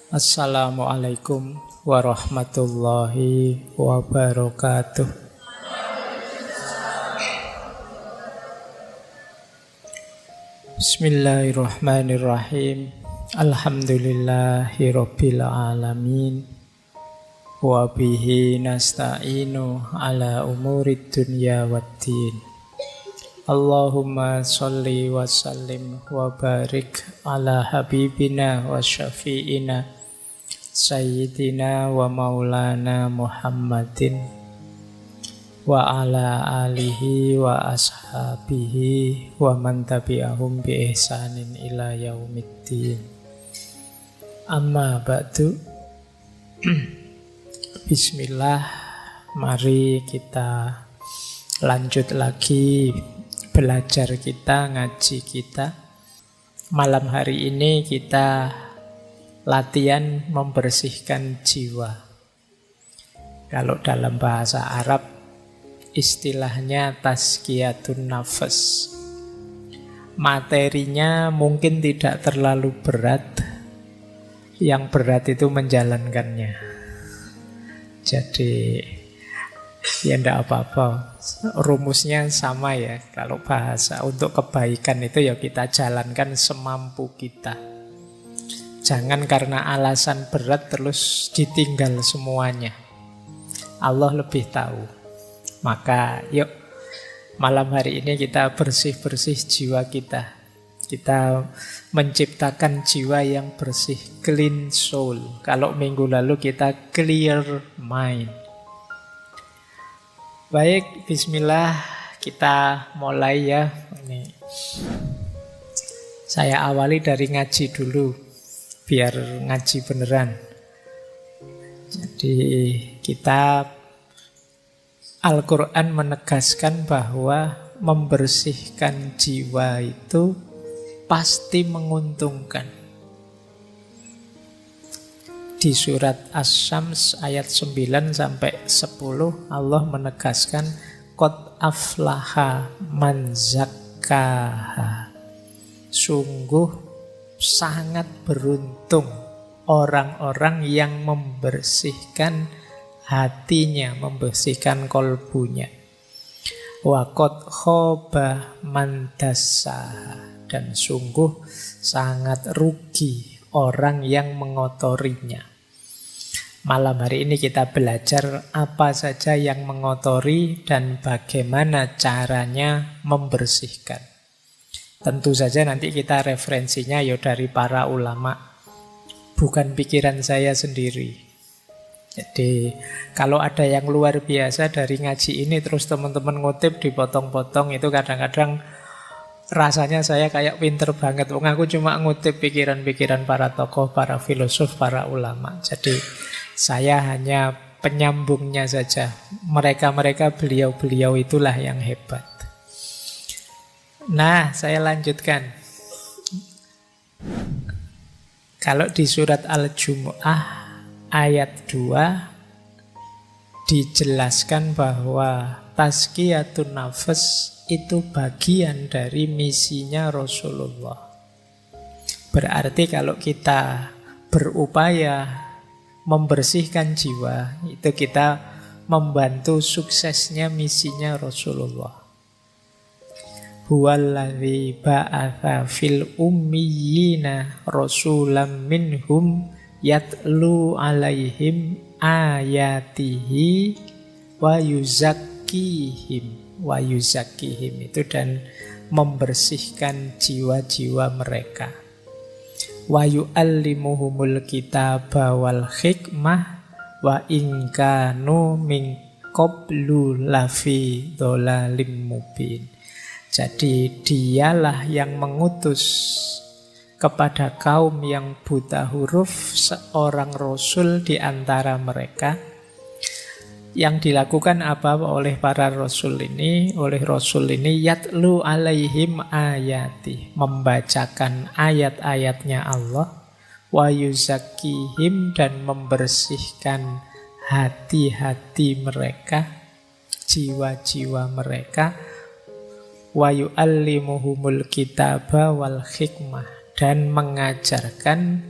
Assalamualaikum warahmatullahi wabarakatuh. Bismillahirrahmanirrahim. Alhamdulillahirabbil alamin. Wa bihi nasta'inu ala umurid dunya waddin. Allahumma sholli wa sallim wa barik ala habibina wa syafi'ina Sayyidina wa maulana Muhammadin wa ala alihi wa ashabihi wa man tabi'ahum bi ihsanin ila yaumiddin. Amma ba'du. Bismillah, mari kita lanjut lagi belajar kita, ngaji kita. Malam hari ini kita latihan membersihkan jiwa. Kalau dalam bahasa Arab istilahnya tazkiyatun nafas. Materinya mungkin tidak terlalu berat. Yang berat itu menjalankannya. Jadi ya enggak apa-apa. Rumusnya sama ya. Kalau bahasa untuk kebaikan itu ya kita jalankan semampu kita. Jangan karena alasan berat terus ditinggal semuanya. Allah lebih tahu. Maka yuk malam hari ini kita bersih-bersih jiwa kita. Kita menciptakan jiwa yang bersih, clean soul. Kalau minggu lalu kita clear mind. Baik, bismillah, kita mulai ya. Ini saya awali dari ngaji dulu, biar ngaji beneran. Jadi kita Al-Quran menegaskan bahwa membersihkan jiwa itu pasti menguntungkan. Di surat Asy-Syams ayat 9 sampai 10 Allah menegaskan qad aflaha man zakkaha. Sungguh sangat beruntung orang-orang yang membersihkan hatinya, membersihkan kolbunya. Wa qad khaba man dassaha. Dan sungguh sangat rugi orang yang mengotorinya. Malam hari ini kita belajar apa saja yang mengotori dan bagaimana caranya membersihkan. Tentu saja nanti kita referensinya ya dari para ulama, bukan pikiran saya sendiri. Jadi kalau ada yang luar biasa dari ngaji ini terus teman-teman ngutip dipotong-potong, itu kadang-kadang rasanya saya kayak pinter banget. Aku cuma ngutip pikiran-pikiran para tokoh, para filosof, para ulama. Jadi saya hanya penyambungnya saja. Mereka-mereka, beliau-beliau itulah yang hebat. Nah, saya lanjutkan. Kalau di surat Al-Jumu'ah ayat 2 dijelaskan bahwa tazkiyatun nafas itu bagian dari misinya Rasulullah. Berarti kalau kita berupaya membersihkan jiwa, itu kita membantu suksesnya misinya Rasulullah. Huwallazi ba'atha fil ummiyina rasulam minhum yatlu alaihim ayatihi wa yuzakkihim. Wa yuzakihim itu dan membersihkan jiwa-jiwa mereka. Wa yu'allimuhumul kitaba wal hikmah wa in kanu min qablu lafi dhalalim mubin. Jadi dialah yang mengutus kepada kaum yang buta huruf seorang rasul di antara mereka. Yang dilakukan apa oleh para rasul ini? Oleh rasul ini yatlu alaihim ayati, membacakan ayat-ayatnya Allah, wa yuzakkihim, dan membersihkan hati-hati mereka, jiwa-jiwa mereka, wa yu'allimuhumul kitaba wal hikmah, dan mengajarkan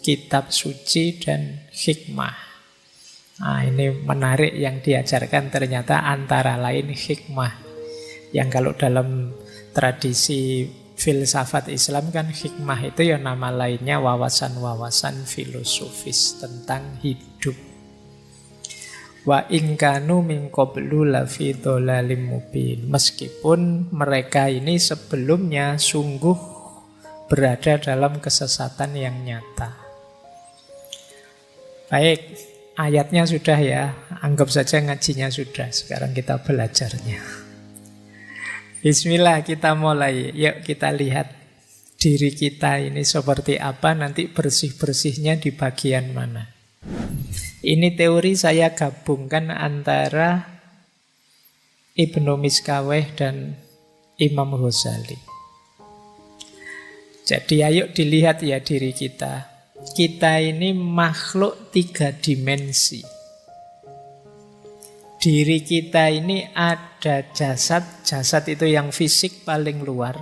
kitab suci, dan hikmah. Nah, ini menarik yang diajarkan ternyata antara lain hikmah. Yang kalau dalam tradisi filsafat Islam kan hikmah itu ya nama lainnya wawasan-wawasan filosofis tentang hidup. Wa in kanu min qablu lafi dhalalim mubin. Meskipun mereka ini sebelumnya sungguh berada dalam kesesatan yang nyata. Baik, ayatnya sudah ya. Anggap saja ngajinya sudah. Sekarang kita belajarnya. Bismillah, kita mulai. Yuk kita lihat diri kita ini seperti apa, nanti bersih-bersihnya di bagian mana. Ini teori saya gabungkan antara Ibnu Miskaweh dan Imam Ghazali. Jadi ayo dilihat ya diri kita. Kita ini makhluk 3 dimensi. Diri kita ini ada jasad. Jasad itu yang fisik paling luar.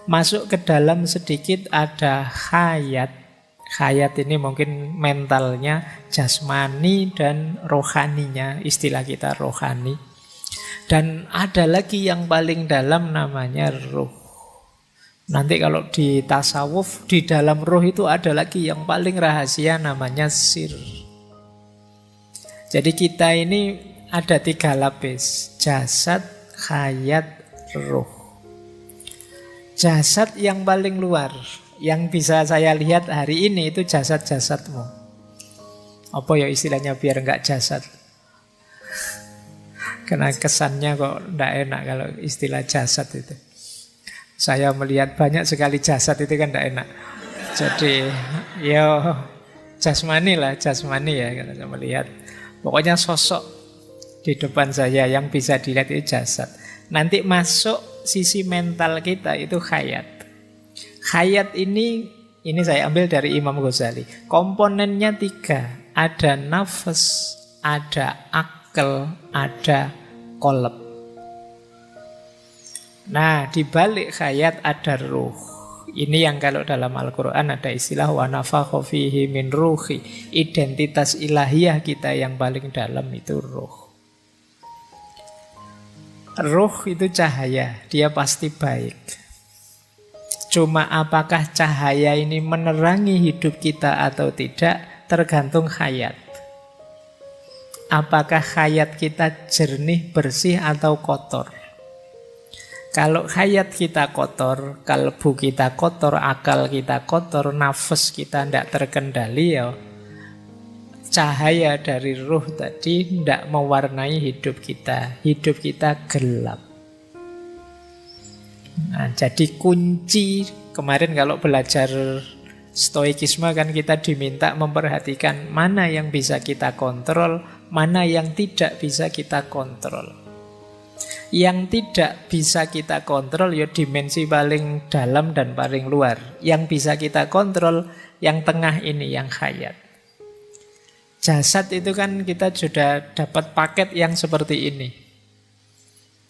Masuk ke dalam sedikit ada hayat. Hayat ini mungkin mentalnya, jasmani dan rohaninya, istilah kita rohani. Dan ada lagi yang paling dalam namanya ruh. Nanti kalau di tasawuf, di dalam ruh itu ada lagi yang paling rahasia namanya sir. Jadi kita ini ada 3 lapis, jasad, hayat, ruh. Jasad yang paling luar, yang bisa saya lihat hari ini itu jasad-jasadmu. Apa ya istilahnya biar enggak jasad? Karena kesannya kok enggak enak kalau istilah jasad itu. Saya melihat banyak sekali jasad itu kan enggak enak. Jadi ya jasmani lah, jasmani ya kalau saya melihat. Pokoknya sosok di depan saya yang bisa dilihat itu jasad. Nanti masuk sisi mental kita itu hayat. Hayat ini saya ambil dari Imam Ghazali. Komponennya 3. Ada nafas, ada akal, ada qalb. Nah, di balik hayat ada ruh. Ini yang kalau dalam Al-Quran ada istilah wa nafakha fihi min ruhi. Identitas ilahiyah kita yang paling dalam itu ruh. Ruh itu cahaya, dia pasti baik. Cuma apakah cahaya ini menerangi hidup kita atau tidak, tergantung hayat. Apakah hayat kita jernih, bersih atau kotor? Kalau hayat kita kotor, kalbu kita kotor, akal kita kotor, nafas kita tidak terkendali, ya cahaya dari ruh tadi tidak mewarnai hidup kita. Hidup kita gelap. Nah, jadi kunci kemarin kalau belajar stoikisme kan kita diminta memperhatikan mana yang bisa kita kontrol, mana yang tidak bisa kita kontrol. Yang tidak bisa kita kontrol ya dimensi paling dalam dan paling luar. Yang bisa kita kontrol yang tengah ini, yang hayat. Jasad itu kan kita sudah dapat paket yang seperti ini.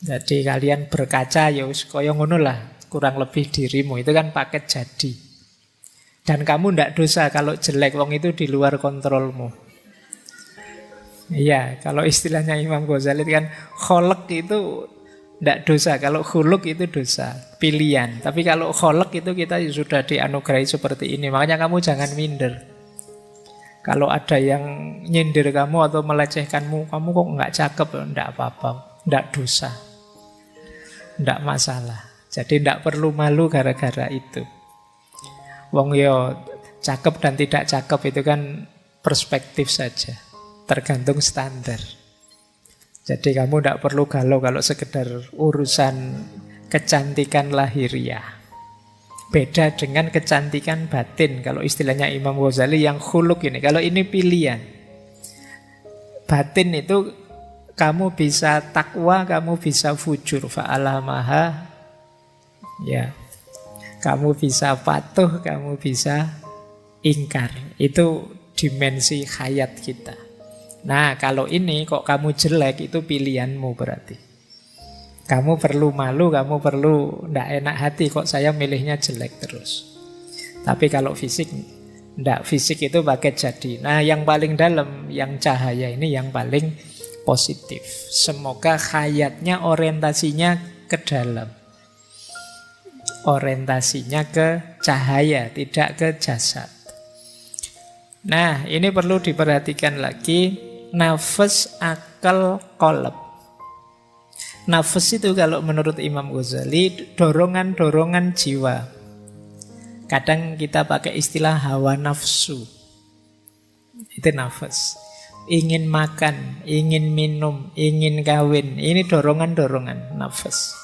Jadi kalian berkaca ya kaya ngono lah, kurang lebih dirimu itu kan paket jadi. Dan kamu ndak dosa kalau jelek, wong itu di luar kontrolmu. Iya, kalau istilahnya Imam Ghazali kan kholq itu ndak dosa, kalau khuluk itu dosa, pilihan. Tapi kalau kholq itu kita sudah dianugerahi seperti ini. Makanya kamu jangan minder. Kalau ada yang nyindir kamu atau melecehkanmu, kamu kok nggak cakep, ndak apa-apa, ndak dosa. Tidak masalah. Jadi tidak perlu malu gara-gara itu. Wong yo cakep dan tidak cakep itu kan perspektif saja. Tergantung standar. Jadi kamu tidak perlu galau kalau sekedar urusan kecantikan lahiriah. Beda dengan kecantikan batin. Kalau istilahnya Imam Ghazali yang khuluk ini. Kalau ini pilihan. Batin itu kamu bisa takwa, kamu bisa fujur. Fa'alamaha. Ya. Kamu bisa patuh, kamu bisa ingkar. Itu dimensi hayat kita. Nah, kalau ini kok kamu jelek, itu pilihanmu berarti. Kamu perlu malu, kamu perlu ndak enak hati kok saya milihnya jelek terus. Tapi kalau fisik Ndak, fisik itu pakai jadi. Nah, yang paling dalam, yang cahaya ini yang paling positif. Semoga hayatnya orientasinya ke dalam. Orientasinya ke cahaya, tidak ke jasad. Nah, ini perlu diperhatikan lagi. Nafas, akal, qalb. Nafas itu kalau menurut Imam Ghazali dorongan-dorongan jiwa. Kadang kita pakai istilah hawa nafsu. Itu nafas. Ingin makan, ingin minum, ingin kawin. Ini dorongan-dorongan nafas.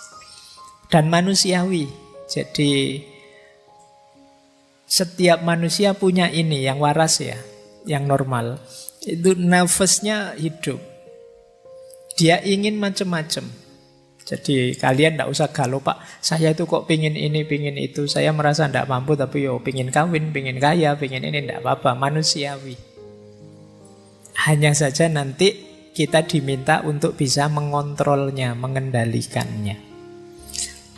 Dan manusiawi. Jadi setiap manusia punya ini yang waras ya, yang normal. Itu nafasnya hidup. Dia ingin macam-macam. Jadi kalian tidak usah galau, Pak, saya itu kok pingin ini, pingin itu. Saya merasa tidak mampu, tapi pingin kawin, pingin kaya, pingin ini, tidak apa-apa, manusiawi. Hanya saja nanti kita diminta untuk bisa mengontrolnya, mengendalikannya.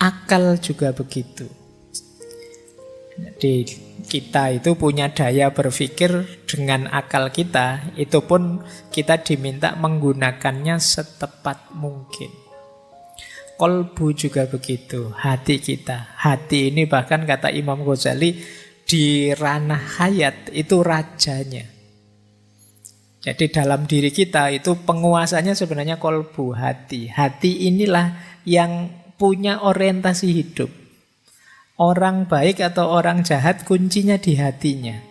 Akal juga begitu. Jadi kita itu punya daya berpikir dengan akal kita, itu pun kita diminta menggunakannya setepat mungkin. Kolbu juga begitu, hati kita. Hati ini bahkan kata Imam Ghazali, di ranah hayat itu rajanya. Jadi dalam diri kita itu penguasanya sebenarnya kolbu, hati. Hati inilah yang punya orientasi hidup. Orang baik atau orang jahat kuncinya di hatinya.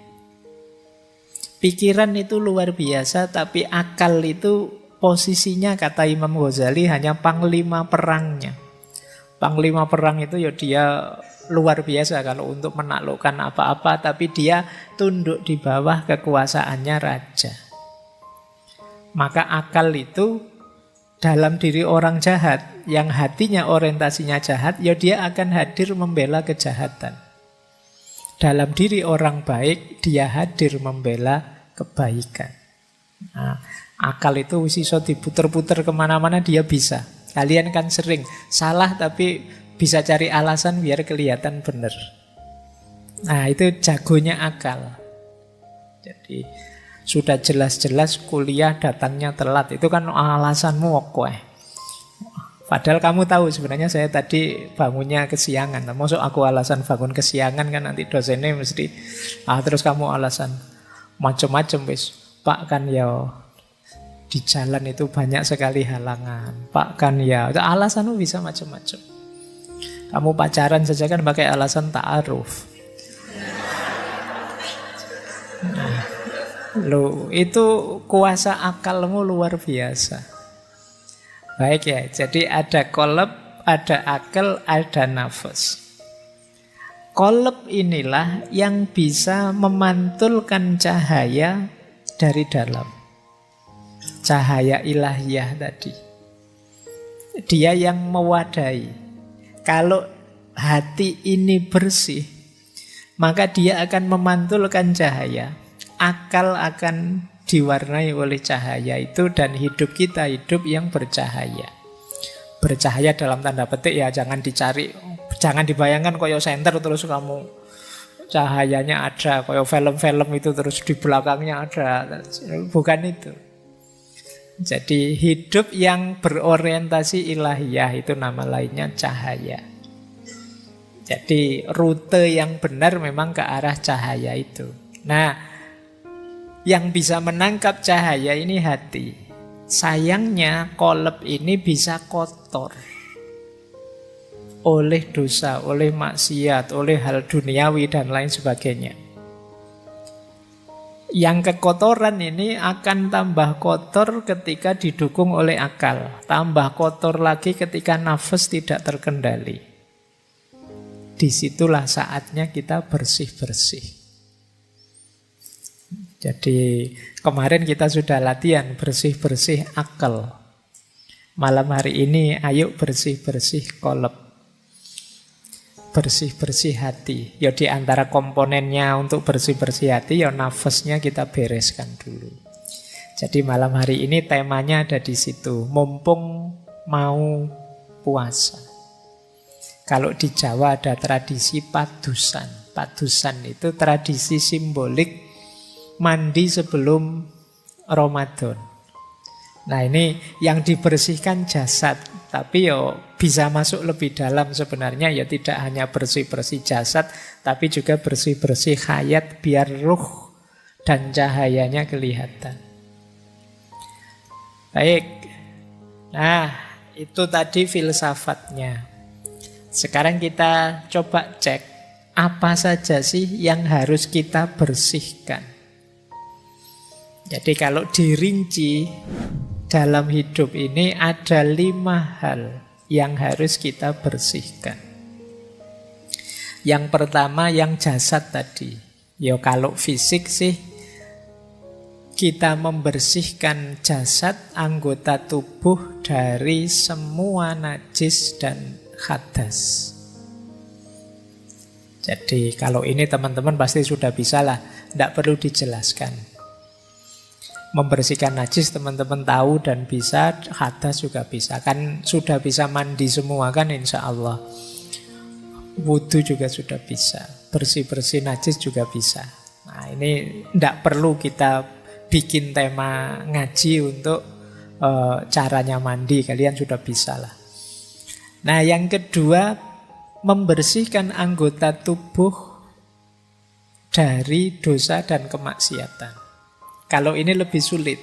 Pikiran itu luar biasa, tapi akal itu posisinya kata Imam Ghazali hanya panglima perangnya. Panglima perang itu ya dia luar biasa kalau untuk menaklukkan apa-apa, tapi dia tunduk di bawah kekuasaannya raja. Maka akal itu dalam diri orang jahat, yang hatinya orientasinya jahat, ya dia akan hadir membela kejahatan. Dalam diri orang baik, dia hadir membela kebaikan. Nah, akal itu iso diputer-puter kemana-mana dia bisa. Kalian kan sering salah tapi bisa cari alasan biar kelihatan benar. Nah, itu jagonya akal. Jadi sudah jelas-jelas kuliah datangnya telat, itu kan alasanmu oke. Padahal kamu tahu sebenarnya saya tadi bangunnya kesiangan. Maksud aku alasan bangun kesiangan kan nanti dosennya mesti terus kamu alasan macam-macam wis. Pak kan ya di jalan itu banyak sekali halangan. Pak kan ya alasanmu bisa macam-macam. Kamu pacaran saja kan pakai alasan ta'aruf. Loh, itu kuasa akalmu luar biasa. Baik ya, jadi ada qalb, ada akal, ada nafas. Qalb inilah yang bisa memantulkan cahaya dari dalam. Cahaya ilahiyah tadi. Dia yang mewadahi. Kalau hati ini bersih, maka dia akan memantulkan cahaya. Akal akan diwarnai oleh cahaya itu, dan hidup kita hidup yang bercahaya. Bercahaya dalam tanda petik ya, jangan dicari, jangan dibayangkan koyo senter terus kamu cahayanya ada, koyo film-film itu terus di belakangnya ada. Bukan itu. Jadi hidup yang berorientasi ilahiyah itu nama lainnya cahaya. Jadi rute yang benar memang ke arah cahaya itu. Nah, yang bisa menangkap cahaya ini hati. Sayangnya qalb ini bisa kotor oleh dosa, oleh maksiat, oleh hal duniawi dan lain sebagainya. Yang kekotoran ini akan tambah kotor ketika didukung oleh akal. Tambah kotor lagi ketika nafas tidak terkendali. Disitulah saatnya kita bersih-bersih. Jadi kemarin kita sudah latihan bersih-bersih akal. Malam hari ini ayo bersih-bersih qalb. Bersih-bersih hati. Ya di antara komponennya untuk bersih-bersih hati, ya nafasnya kita bereskan dulu. Jadi malam hari ini temanya ada di situ. Mumpung mau puasa. Kalau di Jawa ada tradisi padusan. padusan itu tradisi simbolik mandi sebelum Ramadan. Nah ini yang dibersihkan jasad, tapi yo bisa masuk lebih dalam sebenarnya, ya tidak hanya bersih-bersih jasad, tapi juga bersih-bersih hayat biar ruh dan cahayanya kelihatan. Baik, nah itu tadi filsafatnya. Sekarang kita coba cek apa saja sih yang harus kita bersihkan. Jadi kalau dirinci, dalam hidup ini ada 5 hal yang harus kita bersihkan. Yang pertama yang jasad tadi. Ya kalau fisik sih kita membersihkan jasad, anggota tubuh dari semua najis dan hadas. Jadi kalau ini teman-teman pasti sudah bisa lah, tidak perlu dijelaskan. Membersihkan najis teman-teman tahu dan bisa, hadas juga bisa. Kan sudah bisa mandi semua kan insya Allah. Wudu juga sudah bisa. Bersih-bersih najis juga bisa. Nah ini tidak perlu kita bikin tema ngaji untuk caranya mandi. Kalian sudah bisa lah. Nah yang kedua, membersihkan anggota tubuh dari dosa dan kemaksiatan. Kalau ini lebih sulit.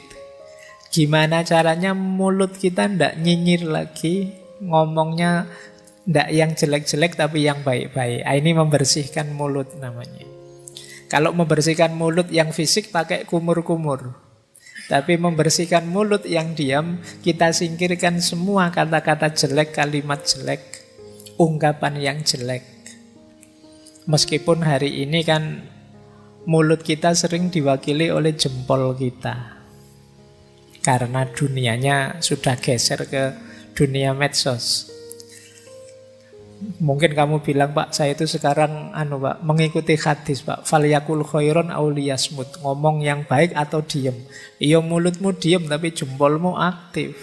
Gimana caranya mulut kita ndak nyinyir lagi, ngomongnya ndak yang jelek-jelek tapi yang baik-baik. Ini membersihkan mulut namanya. Kalau membersihkan mulut yang fisik pakai kumur-kumur. Tapi membersihkan mulut yang diam, kita singkirkan semua kata-kata jelek, kalimat jelek, ungkapan yang jelek. Meskipun hari ini kan mulut kita sering diwakili oleh jempol kita. Karena dunianya sudah geser ke dunia medsos. Mungkin kamu bilang, Pak, saya itu sekarang Pak, mengikuti hadis, Pak. Falyakul khairon aw liyasmut. Ngomong yang baik atau diem. Iya mulutmu diem tapi jempolmu aktif.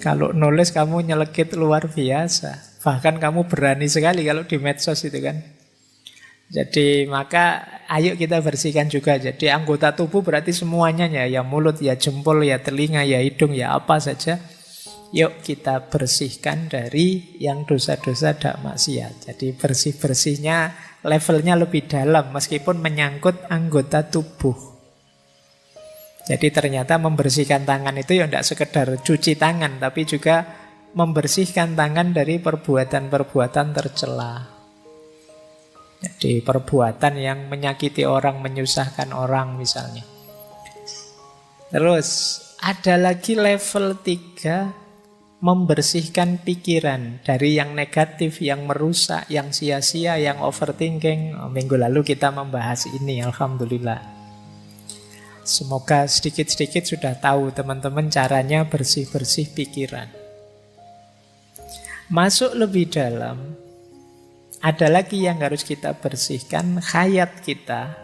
Kalau nulis kamu nyelekit luar biasa. Bahkan kamu berani sekali kalau di medsos itu kan. Jadi maka ayo kita bersihkan juga. Jadi anggota tubuh berarti semuanya ya mulut, ya jempol, ya telinga, ya hidung, ya apa saja. Yuk kita bersihkan dari yang dosa-dosa dan maksiat. Jadi bersih-bersihnya levelnya lebih dalam meskipun menyangkut anggota tubuh. Jadi ternyata membersihkan tangan itu ya tidak sekedar cuci tangan, tapi juga membersihkan tangan dari perbuatan-perbuatan tercela. Jadi perbuatan yang menyakiti orang, menyusahkan orang misalnya. Terus ada lagi level 3, membersihkan pikiran dari yang negatif, yang merusak, yang sia-sia, yang overthinking. Minggu lalu kita membahas ini, alhamdulillah. Semoga sedikit-sedikit sudah tahu teman-teman caranya bersih-bersih pikiran. Masuk lebih dalam, ada lagi yang harus kita bersihkan, hayat kita,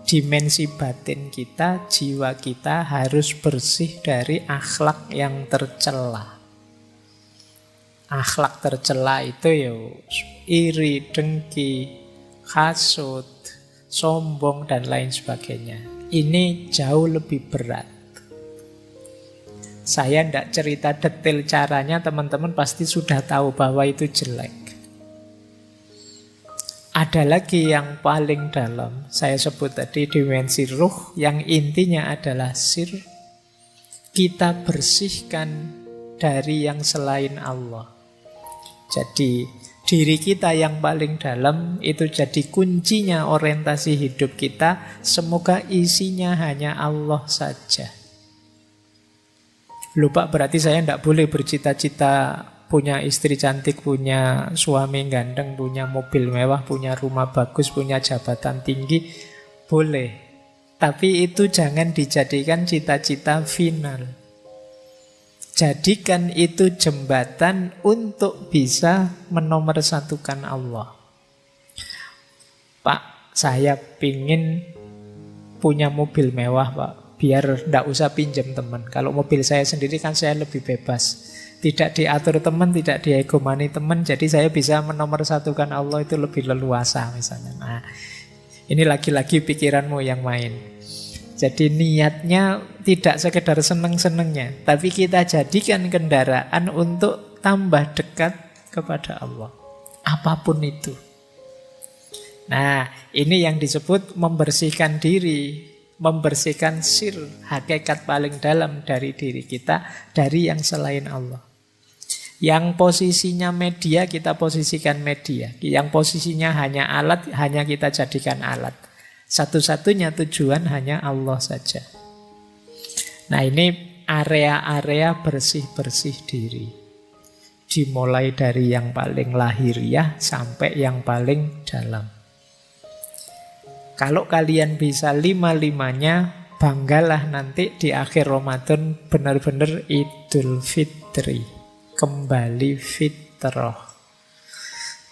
dimensi batin kita, jiwa kita harus bersih dari akhlak yang tercela. Akhlak tercela itu ya iri, dengki, hasut, sombong, dan lain sebagainya. Ini jauh lebih berat. Saya tidak cerita detail caranya, teman-teman pasti sudah tahu bahwa itu jelek. Ada lagi yang paling dalam, saya sebut tadi dimensi ruh, yang intinya adalah sir. Kita bersihkan dari yang selain Allah. Jadi diri kita yang paling dalam itu jadi kuncinya orientasi hidup kita. Semoga isinya hanya Allah saja. Lupa berarti saya tidak boleh bercita-cita punya istri cantik, punya suami ganteng, punya mobil mewah, punya rumah bagus, punya jabatan tinggi. Boleh. Tapi itu jangan dijadikan cita-cita final. Jadikan itu jembatan untuk bisa menomorsatukan Allah. Pak, saya pingin punya mobil mewah, Pak. Biar tidak usah pinjam teman. Kalau mobil saya sendiri kan saya lebih bebas. Tidak diatur teman, tidak diegomani teman, jadi saya bisa menomorsatukan Allah itu lebih leluasa misalnya. Nah, ini lagi-lagi pikiranmu yang main. Jadi niatnya tidak sekedar seneng-senengnya, tapi kita jadikan kendaraan untuk tambah dekat kepada Allah. Apapun itu. Nah, ini yang disebut membersihkan diri, membersihkan sir, hakikat paling dalam dari diri kita, dari yang selain Allah. Yang posisinya media, kita posisikan media. Yang posisinya hanya alat, hanya kita jadikan alat. Satu-satunya tujuan hanya Allah saja. Nah, ini area-area bersih-bersih diri. Dimulai dari yang paling lahiriah sampai yang paling dalam. Kalau kalian bisa lima-limanya, banggalah nanti di akhir Ramadan benar-benar Idul Fitri. Kembali fitrah.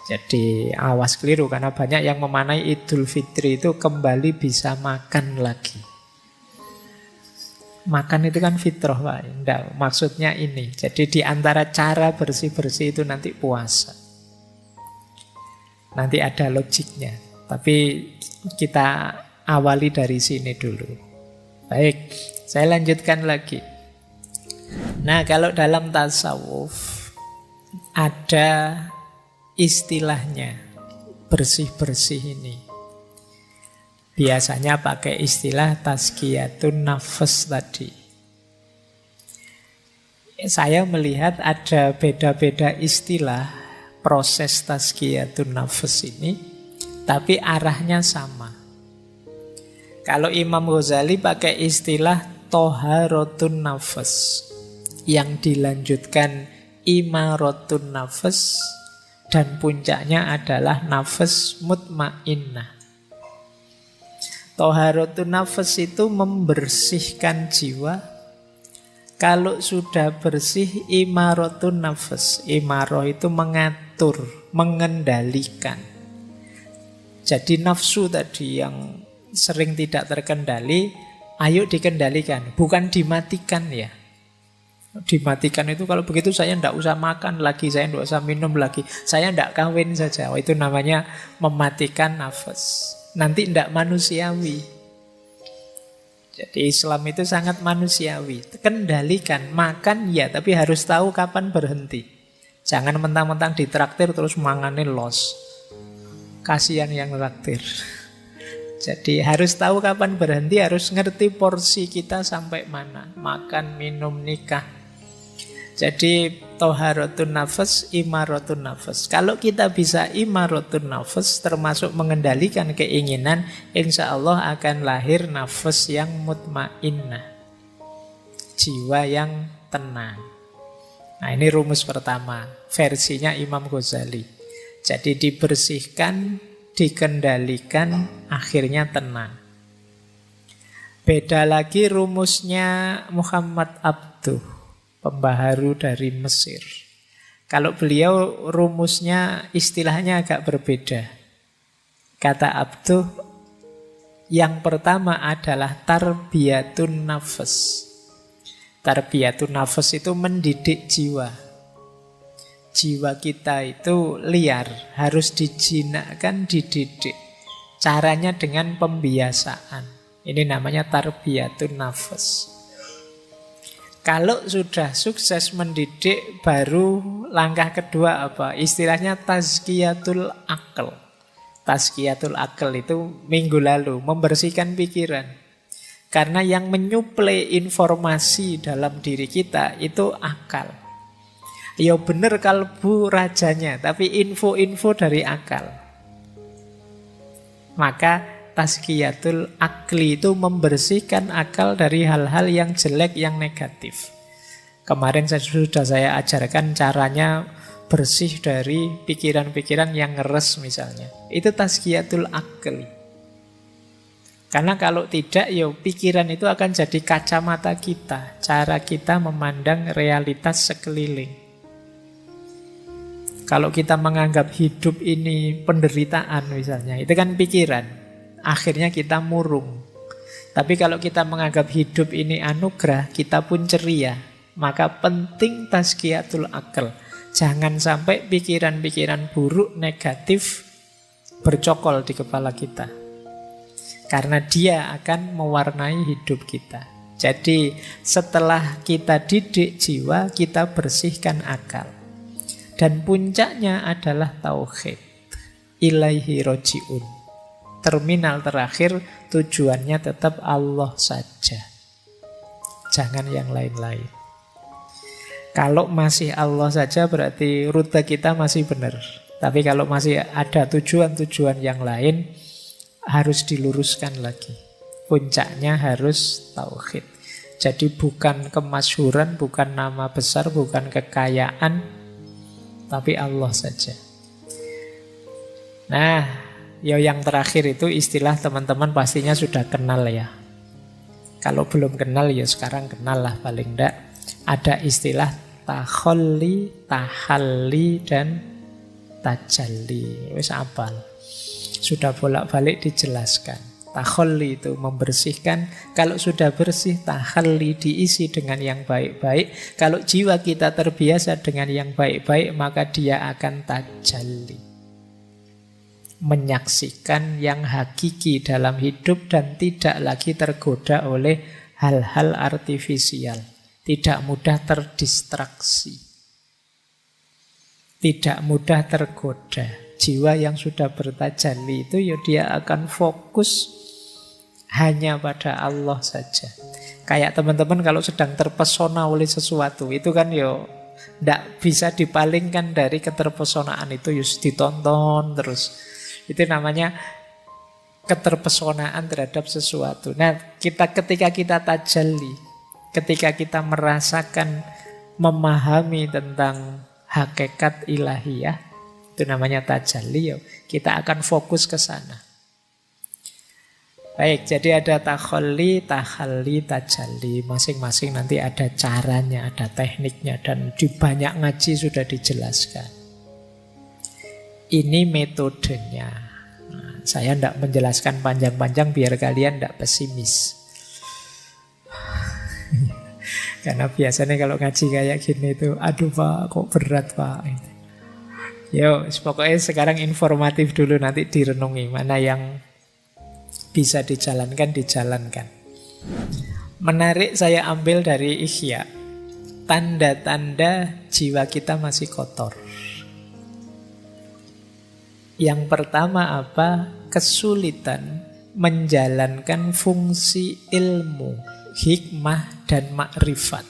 Jadi awas keliru, karena banyak yang memaknai Idul Fitri itu kembali bisa makan lagi. Makan itu kan fitrah, Pak. Enggak, maksudnya ini. Jadi di antara cara bersih-bersih itu nanti puasa. Nanti ada logiknya. Tapi kita awali dari sini dulu. Baik, saya lanjutkan lagi. Nah, kalau dalam tasawuf ada istilahnya bersih-bersih ini. Biasanya pakai istilah tazkiyatun nafs tadi. Saya melihat ada beda-beda istilah proses tazkiyatun nafs ini, tapi arahnya sama. Kalau Imam Ghazali pakai istilah toharatun nafs, yang dilanjutkan imaratun nafs, dan puncaknya adalah nafs mutmainnah. Toharatun nafs itu membersihkan jiwa. Kalau sudah bersih, imaratun nafs. Imarah itu mengatur, mengendalikan. Jadi nafsu tadi yang sering tidak terkendali, ayo dikendalikan, bukan dimatikan ya. Dimatikan itu kalau begitu saya tidak usah makan lagi, saya tidak usah minum lagi, saya tidak kawin saja. Itu namanya mematikan nafas. Nanti tidak manusiawi. Jadi Islam itu sangat manusiawi. Kendalikan, makan ya, tapi harus tahu kapan berhenti. Jangan mentang-mentang ditraktir terus manganin los. Kasihan yang traktir. Jadi harus tahu kapan berhenti, harus ngerti porsi kita sampai mana. Makan, minum, nikah. Jadi toharatun nafas, imaratun nafas. Kalau kita bisa imaratun nafas, termasuk mengendalikan keinginan, insya Allah akan lahir nafas yang mutmainnah. Jiwa yang tenang. Nah, ini rumus pertama, versinya Imam Ghazali. Jadi dibersihkan, dikendalikan, akhirnya tenang. Beda lagi rumusnya Muhammad Abduh, pembaharu dari Mesir. Kalau beliau rumusnya istilahnya agak berbeda. Kata Abduh, yang pertama adalah tarbiyatun nafas. Tarbiyatun nafas itu mendidik jiwa. Jiwa kita itu liar, harus dijinakkan, dididik. Caranya dengan pembiasaan. Ini namanya tarbiyatun nafas. Kalau sudah sukses mendidik, baru langkah kedua apa? Istilahnya tazkiyatul akal. Tazkiyatul akal itu minggu lalu, membersihkan pikiran. Karena yang menyuplai informasi dalam diri kita itu akal. Ya benar kalbu rajanya, tapi info-info dari akal. Maka tazkiyatul akli itu membersihkan akal dari hal-hal yang jelek, yang negatif. Kemarin sudah saya ajarkan caranya bersih dari pikiran-pikiran yang ngeres misalnya. Itu tazkiyatul akli. Karena kalau tidak, ya pikiran itu akan jadi kacamata kita. Cara kita memandang realitas sekeliling. Kalau kita menganggap hidup ini penderitaan misalnya, itu kan pikiran. Akhirnya kita murung. Tapi kalau kita menganggap hidup ini anugerah, kita pun ceria. Maka penting tazkiyatul akal. Jangan sampai pikiran-pikiran buruk, negatif bercokol di kepala kita. Karena dia akan mewarnai hidup kita. Jadi setelah kita didik jiwa, kita bersihkan akal. Dan puncaknya adalah tauhid. Ilaihi roji'un. Terminal terakhir tujuannya tetap Allah saja. Jangan yang lain-lain. Kalau masih Allah saja berarti rute kita masih benar. Tapi kalau masih ada tujuan-tujuan yang lain, harus diluruskan lagi. Puncaknya harus tauhid. Jadi bukan kemasyhuran, bukan nama besar, bukan kekayaan, tapi Allah saja. Nah, yang terakhir itu istilah teman-teman pastinya sudah kenal ya. Kalau belum kenal ya sekarang kenal lah paling enggak. Ada istilah takholli, tahalli, dan tajalli. Wis apal. Sudah bolak-balik dijelaskan. Takholli itu membersihkan. Kalau sudah bersih, tahalli diisi dengan yang baik-baik. Kalau jiwa kita terbiasa dengan yang baik-baik, maka dia akan tajalli. Menyaksikan yang hakiki dalam hidup dan tidak lagi tergoda oleh hal-hal artifisial. Tidak mudah terdistraksi. Tidak mudah tergoda. Jiwa yang sudah bertajalli itu ya dia akan fokus hanya pada Allah saja. Kayak teman-teman kalau sedang terpesona oleh sesuatu, itu kan ya tidak bisa dipalingkan dari keterpesonaan itu, ya ditonton terus. Itu namanya keterpesonaan terhadap sesuatu. Nah, ketika kita tajalli, ketika kita merasakan, memahami tentang hakikat ilahiyah, itu namanya tajalli, kita akan fokus ke sana. Baik, jadi ada takholli, tahalli, tajalli. Masing-masing nanti ada caranya, ada tekniknya, dan di banyak ngaji sudah dijelaskan. Ini metodenya. Nah, saya tidak menjelaskan panjang-panjang biar kalian tidak pesimis. Karena biasanya kalau ngaji kayak gini itu, aduh Pak, kok berat Pak. Yo, pokoknya sekarang informatif dulu, nanti direnungi mana yang bisa dijalankan, dijalankan. Menarik saya ambil dari Ihya. Tanda-tanda jiwa kita masih kotor. Yang pertama apa? Kesulitan menjalankan fungsi ilmu, hikmah, dan makrifat.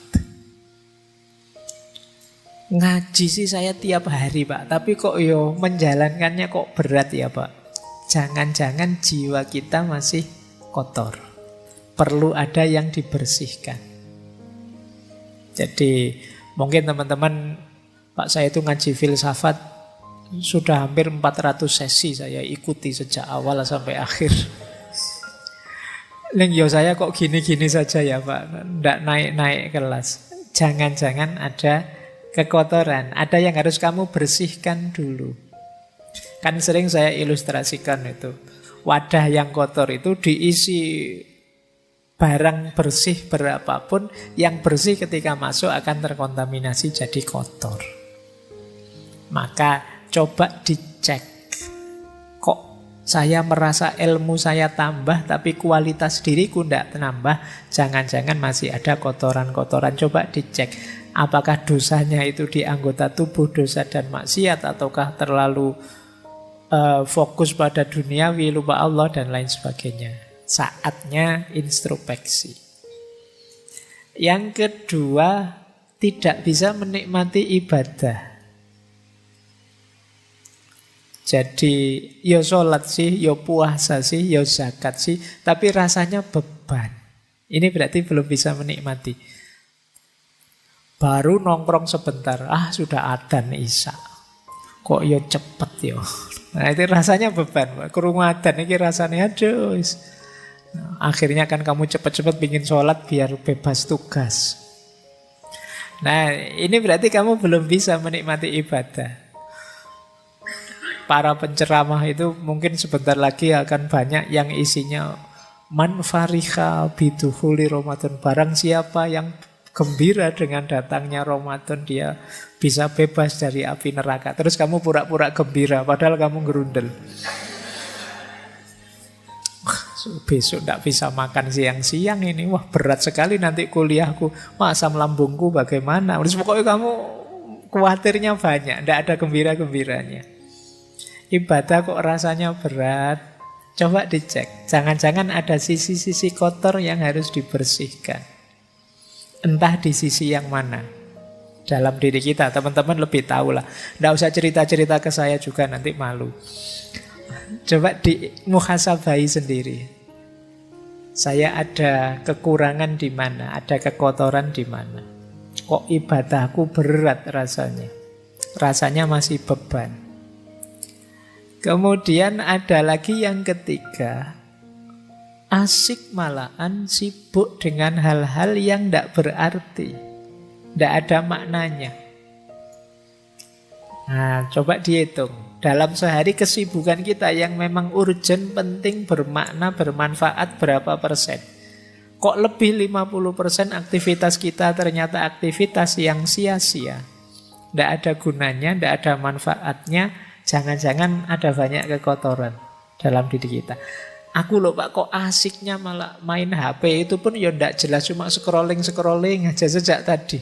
Ngaji sih saya tiap hari Pak, tapi kok menjalankannya kok berat ya Pak. Jangan-jangan jiwa kita masih kotor. Perlu ada yang dibersihkan. Jadi mungkin teman-teman, Pak saya itu ngaji filsafat sudah hampir 400 sesi saya ikuti sejak awal sampai akhir. Saya kok gini-gini saja ya Pak, tidak naik-naik kelas. Jangan-jangan ada kekotoran, ada yang harus kamu bersihkan dulu. Kan sering saya ilustrasikan itu, wadah yang kotor itu diisi barang bersih berapapun, yang bersih ketika masuk akan terkontaminasi jadi kotor. Maka coba dicek, kok saya merasa ilmu saya tambah tapi kualitas diriku tidak nambah. Jangan-jangan masih ada kotoran-kotoran. Coba dicek, apakah dosanya itu di anggota tubuh, dosa dan maksiat, ataukah terlalu fokus pada duniawi, lupa Allah dan lain sebagainya. Saatnya introspeksi. Yang kedua, tidak bisa menikmati ibadah. Jadi ya sholat sih, ya puasa sih, ya zakat sih, tapi rasanya beban. Ini berarti belum bisa menikmati. Baru nongkrong sebentar, sudah adzan isya. Kok ya cepet ya. Nah itu rasanya beban. Krungu adzan ini rasanya aduh. Nah, akhirnya kan kamu cepet-cepet bikin sholat biar bebas tugas. Nah ini berarti kamu belum bisa menikmati ibadah. Para penceramah itu mungkin sebentar lagi akan banyak yang isinya man fariha biduhuli Ramadan. Barang siapa yang gembira dengan datangnya Ramadan, dia bisa bebas dari api neraka. Terus kamu pura-pura gembira, padahal kamu gerundel. Besok tidak bisa makan siang-siang ini. Wah, berat sekali nanti kuliahku. Asam lambungku bagaimana? Terus pokoknya kamu khawatirnya banyak, tidak ada gembira-gembiranya. Ibadah kok rasanya berat. Coba dicek. Jangan-jangan ada sisi-sisi kotor yang harus dibersihkan. Entah di sisi yang mana. Dalam diri kita, teman-teman lebih tahu lah. Tidak usah cerita-cerita ke saya juga, nanti malu. Coba dimuhasabai sendiri. Saya ada kekurangan di mana, ada kekotoran di mana. Kok ibadahku berat rasanya? Rasanya masih beban. Kemudian ada lagi yang ketiga. Asik malahan sibuk dengan hal-hal yang tidak berarti. Tidak ada maknanya. Nah, coba dihitung. Dalam sehari kesibukan kita yang memang urgent, penting, bermakna, bermanfaat berapa persen? Kok lebih 50% aktivitas kita ternyata aktivitas yang sia-sia. Tidak ada gunanya, tidak ada manfaatnya. Jangan-jangan ada banyak kekotoran dalam diri kita. Aku loh Pak, kok asiknya malah main HP, itu pun ya tidak jelas, cuma scrolling aja sejak tadi.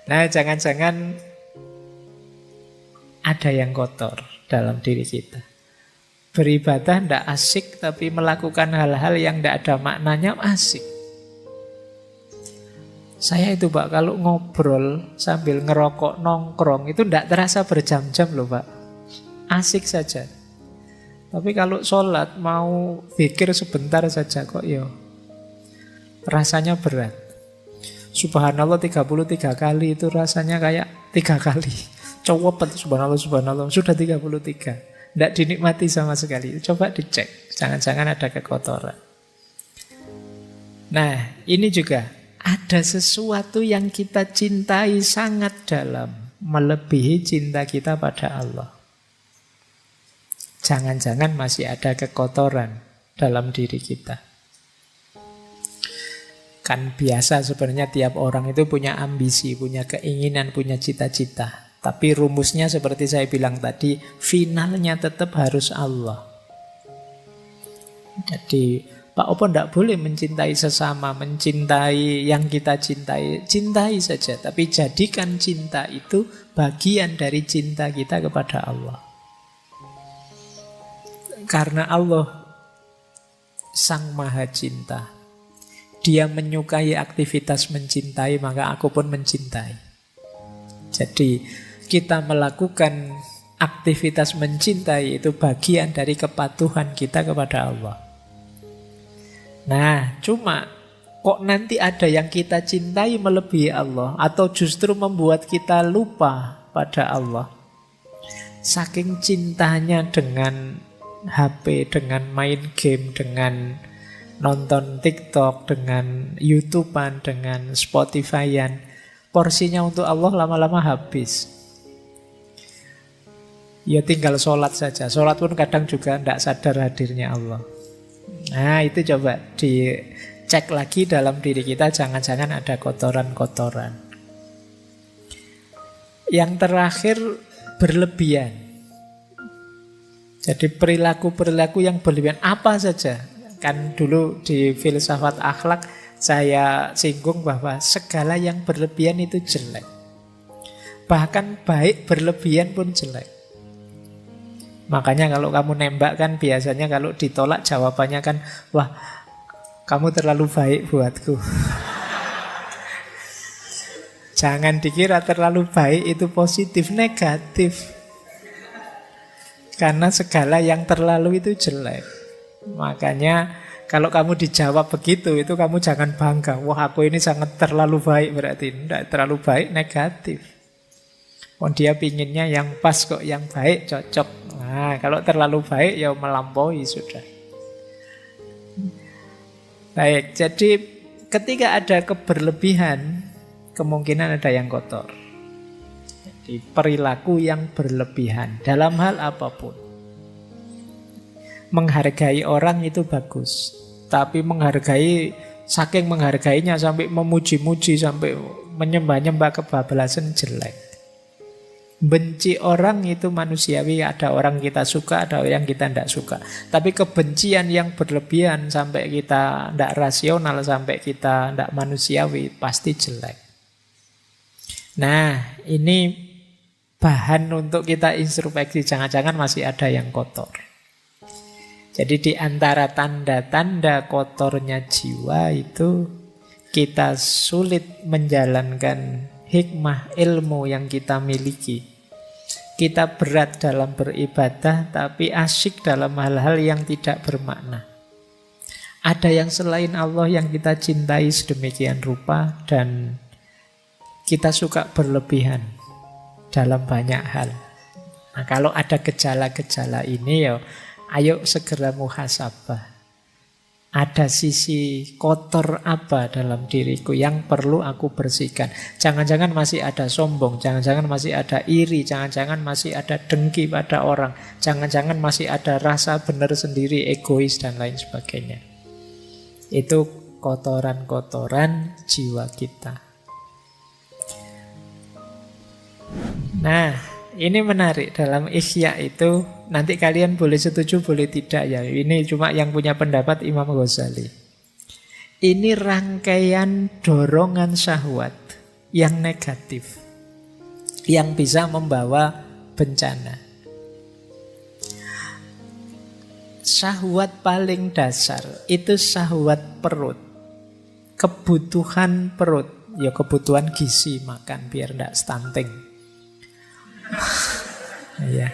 Nah, jangan-jangan ada yang kotor dalam diri kita. Beribadah tidak asik, tapi melakukan hal-hal yang tidak ada maknanya asik. Saya itu Pak, kalau ngobrol sambil ngerokok, nongkrong, itu tidak terasa berjam-jam loh Pak. Asik saja. Tapi kalau sholat, mau pikir sebentar saja kok ya rasanya berat. Subhanallah 33 kali itu rasanya kayak 3 kali. Cowopet, subhanallah, subhanallah, sudah 33. Tidak dinikmati sama sekali. Coba dicek, jangan-jangan ada kekotoran. Nah, ini juga ada sesuatu yang kita cintai sangat dalam, melebihi cinta kita pada Allah. Jangan-jangan masih ada kekotoran dalam diri kita. Kan biasa sebenarnya tiap orang itu punya ambisi, punya keinginan, punya cita-cita. Tapi rumusnya seperti saya bilang tadi, finalnya tetap harus Allah. Jadi Pak Opo tidak boleh mencintai sesama, mencintai yang kita cintai. Cintai saja, tapi jadikan cinta itu bagian dari cinta kita kepada Allah. Karena Allah Sang Maha Cinta. Dia menyukai aktivitas mencintai, maka aku pun mencintai. Jadi kita melakukan aktivitas mencintai itu bagian dari kepatuhan kita kepada Allah. Nah, cuma kok nanti ada yang kita cintai melebihi Allah, atau justru membuat kita lupa pada Allah. Saking cintanya dengan HP, dengan main game, dengan nonton TikTok, dengan YouTubean, dengan Spotify-an, porsinya untuk Allah lama-lama habis. Ya tinggal sholat saja. Sholat pun kadang juga tidak sadar hadirnya Allah. Nah, itu coba dicek lagi dalam diri kita, jangan-jangan ada kotoran-kotoran. Yang terakhir, berlebihan. Jadi perilaku-perilaku yang berlebihan apa saja. Kan dulu di filsafat akhlak saya singgung bahwa segala yang berlebihan itu jelek. Bahkan baik berlebihan pun jelek. Makanya kalau kamu nembak kan biasanya kalau ditolak jawabannya kan, wah kamu terlalu baik buatku. Jangan dikira terlalu baik itu positif, negatif. Karena segala yang terlalu itu jelek. Makanya kalau kamu dijawab begitu, itu kamu jangan bangga. Wah aku ini sangat terlalu baik, berarti tidak terlalu baik, negatif. Oh dia pinginnya yang pas kok, yang baik, cocok. Nah kalau terlalu baik ya melampaui sudah. Baik, jadi ketika ada keberlebihan, kemungkinan ada yang kotor. Jadi perilaku yang berlebihan dalam hal apapun. Menghargai orang itu bagus, tapi menghargai saking menghargainya sampai memuji-muji, sampai menyembah-nyembah kebablasan, jelek. Benci orang itu manusiawi, ada orang kita suka, ada orang kita tidak suka. Tapi kebencian yang berlebihan sampai kita tidak rasional, sampai kita tidak manusiawi, pasti jelek. Nah, ini bahan untuk kita introspeksi, jangan-jangan masih ada yang kotor. Jadi di antara tanda-tanda kotornya jiwa itu kita sulit menjalankan hikmah ilmu yang kita miliki. Kita berat dalam beribadah tapi asyik dalam hal-hal yang tidak bermakna. Ada yang selain Allah yang kita cintai sedemikian rupa dan kita suka berlebihan dalam banyak hal. Nah, kalau ada gejala-gejala ini ya ayo segera muhasabah. Ada sisi kotor apa dalam diriku yang perlu aku bersihkan. Jangan-jangan masih ada sombong, jangan-jangan masih ada iri, jangan-jangan masih ada dengki pada orang, jangan-jangan masih ada rasa benar sendiri, egois dan lain sebagainya. Itu kotoran-kotoran jiwa kita. Nah, ini menarik dalam Ihya itu, nanti kalian boleh setuju boleh tidak ya. Ini cuma yang punya pendapat Imam Ghazali. Ini rangkaian dorongan syahwat yang negatif, yang bisa membawa bencana. Syahwat paling dasar itu syahwat perut, kebutuhan perut, ya kebutuhan gizi, makan biar tidak stunting. Ya.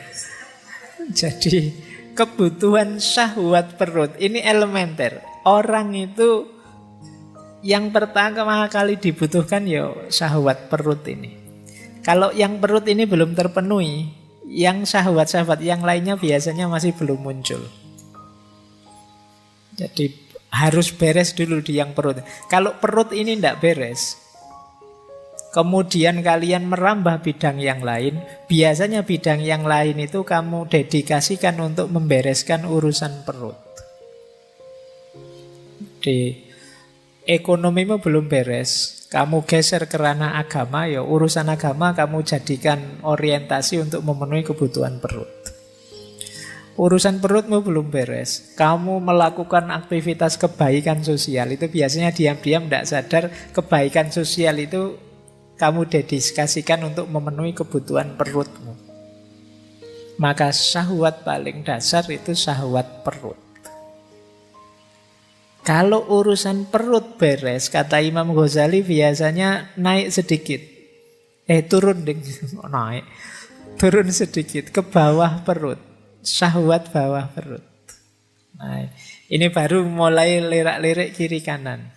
Jadi kebutuhan syahwat perut ini elementer. Orang itu yang pertama kali dibutuhkan ya syahwat perut ini. Kalau yang perut ini belum terpenuhi, yang syahwat-syahwat yang lainnya biasanya masih belum muncul. Jadi harus beres dulu di yang perut. Kalau perut ini tidak beres, kemudian kalian merambah bidang yang lain, biasanya bidang yang lain itu kamu dedikasikan untuk membereskan urusan perut. Di ekonomimu belum beres, kamu geser ke ranah agama, ya urusan agama kamu jadikan orientasi untuk memenuhi kebutuhan perut. Urusan perutmu belum beres, kamu melakukan aktivitas kebaikan sosial, itu biasanya diam-diam tidak sadar kebaikan sosial itu kamu dedikasikan untuk memenuhi kebutuhan perutmu. Maka syahwat paling dasar itu syahwat perut. Kalau urusan perut beres, kata Imam Ghazali biasanya naik sedikit. Turun ding, naik. Turun sedikit ke bawah perut. Syahwat bawah perut. Nah, ini baru mulai lirak-lirik kiri kanan.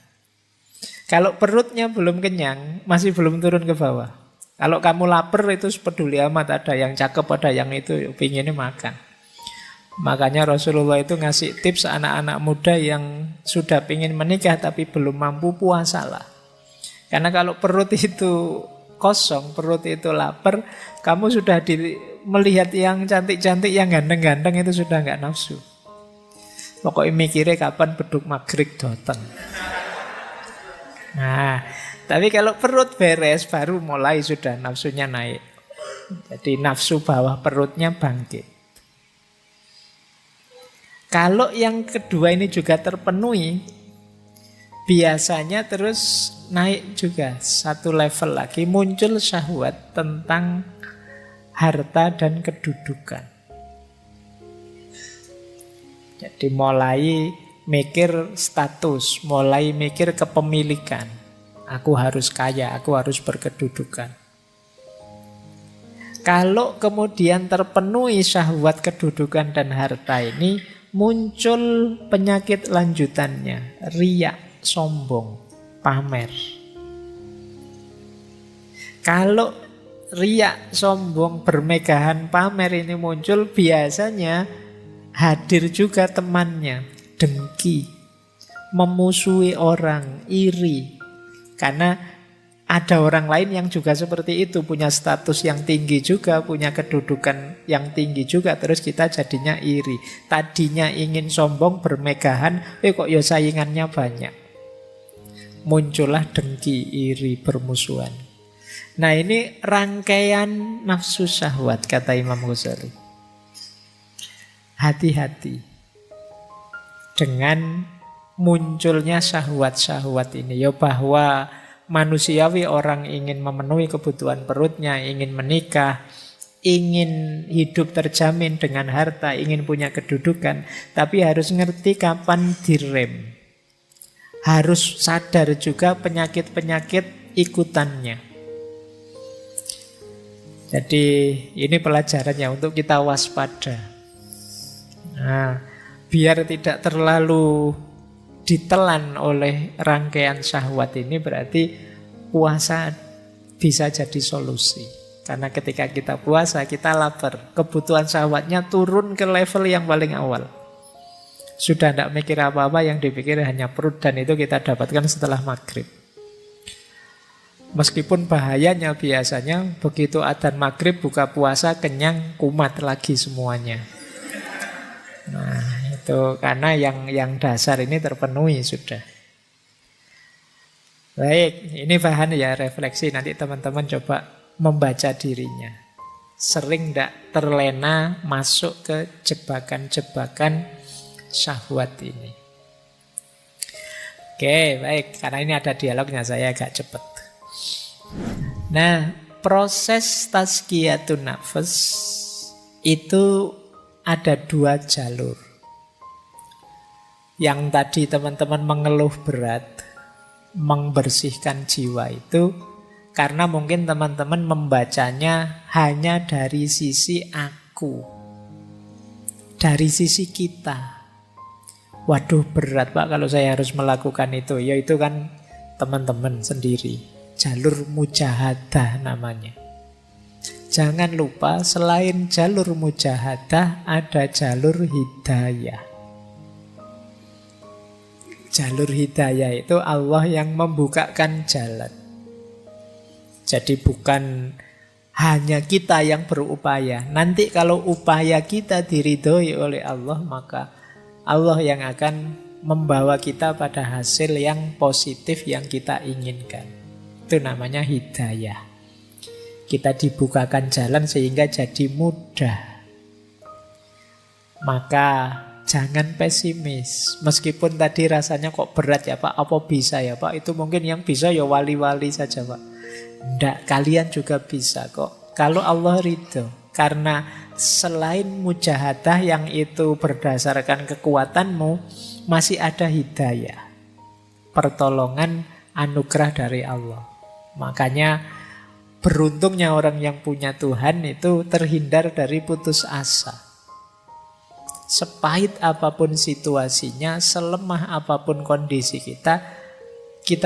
Kalau perutnya belum kenyang, masih belum turun ke bawah. Kalau kamu lapar itu peduli amat, ada yang cakep, ada yang itu, pinginnya makan. Makanya Rasulullah itu ngasih tips anak-anak muda yang sudah pingin menikah tapi belum mampu, puasalah. Karena kalau perut itu kosong, perut itu lapar, kamu sudah melihat yang cantik-cantik, yang ganteng-ganteng itu sudah nggak nafsu. Pokoknya mikirnya kapan beduk maghrib datang. Nah, tapi kalau perut beres baru mulai sudah nafsunya naik. Jadi nafsu bawah perutnya bangkit. Kalau yang kedua ini juga terpenuhi, biasanya terus naik juga satu level lagi, muncul syahwat tentang harta dan kedudukan. Jadi mulai mikir status, mulai mikir kepemilikan. Aku harus kaya, aku harus berkedudukan. Kalau kemudian terpenuhi syahwat kedudukan dan harta ini, muncul penyakit lanjutannya, riya, sombong, pamer. Kalau riya, sombong, bermegahan, pamer ini muncul, biasanya hadir juga temannya, dengki, memusuhi orang, iri. Karena ada orang lain yang juga seperti itu, punya status yang tinggi juga, punya kedudukan yang tinggi juga, terus kita jadinya iri. Tadinya ingin sombong, bermegahan, kok ya saingannya banyak. muncullah dengki, iri, permusuhan. Nah ini rangkaian nafsu syahwat, kata Imam Ghazali. Hati-hati dengan munculnya syahwat-syahwat ini. Ya bahwa manusiawi orang ingin memenuhi kebutuhan perutnya, ingin menikah, ingin hidup terjamin dengan harta, ingin punya kedudukan. Tapi harus ngerti kapan direm. Harus sadar juga penyakit-penyakit ikutannya. Jadi ini pelajarannya untuk kita waspada. Nah, biar tidak terlalu ditelan oleh rangkaian syahwat ini, berarti puasa bisa jadi solusi. Karena ketika kita puasa, kita lapar. Kebutuhan syahwatnya turun ke level yang paling awal. Sudah tidak mikir apa-apa, yang dipikir hanya perut, dan itu kita dapatkan setelah maghrib. Meskipun bahayanya biasanya begitu adzan maghrib buka puasa kenyang kumat lagi semuanya. Nah itu karena yang dasar ini terpenuhi sudah. Baik, ini bahan ya refleksi. Nanti teman-teman coba membaca dirinya. Sering tidak terlena masuk ke jebakan-jebakan syahwat ini. Oke, baik. Karena ini ada dialognya, saya agak cepat. Nah, proses tazkiyatun nafs itu ada 2 jalur. Yang tadi teman-teman mengeluh berat, membersihkan jiwa itu karena mungkin teman-teman membacanya hanya dari sisi aku, dari sisi kita. Waduh berat Pak kalau saya harus melakukan itu. Ya itu kan teman-teman sendiri. Jalur mujahadah namanya. Jangan lupa selain jalur mujahadah ada jalur hidayah. Jalur hidayah itu Allah yang membukakan jalan. Jadi bukan hanya kita yang berupaya. Nanti kalau upaya kita diridhoi oleh Allah, maka Allah yang akan membawa kita pada hasil yang positif yang kita inginkan. Itu namanya hidayah. Kita dibukakan jalan sehingga jadi mudah. Maka jangan pesimis. Meskipun tadi rasanya kok berat ya Pak, apa bisa ya Pak? Itu mungkin yang bisa ya wali-wali saja Pak. Enggak, kalian juga bisa kok. Kalau Allah ridho. Karena selain mujahadah yang itu berdasarkan kekuatanmu, masih ada hidayah, pertolongan, anugerah dari Allah. Makanya beruntungnya orang yang punya Tuhan itu terhindar dari putus asa. Sepahit apapun situasinya, selemah apapun kondisi kita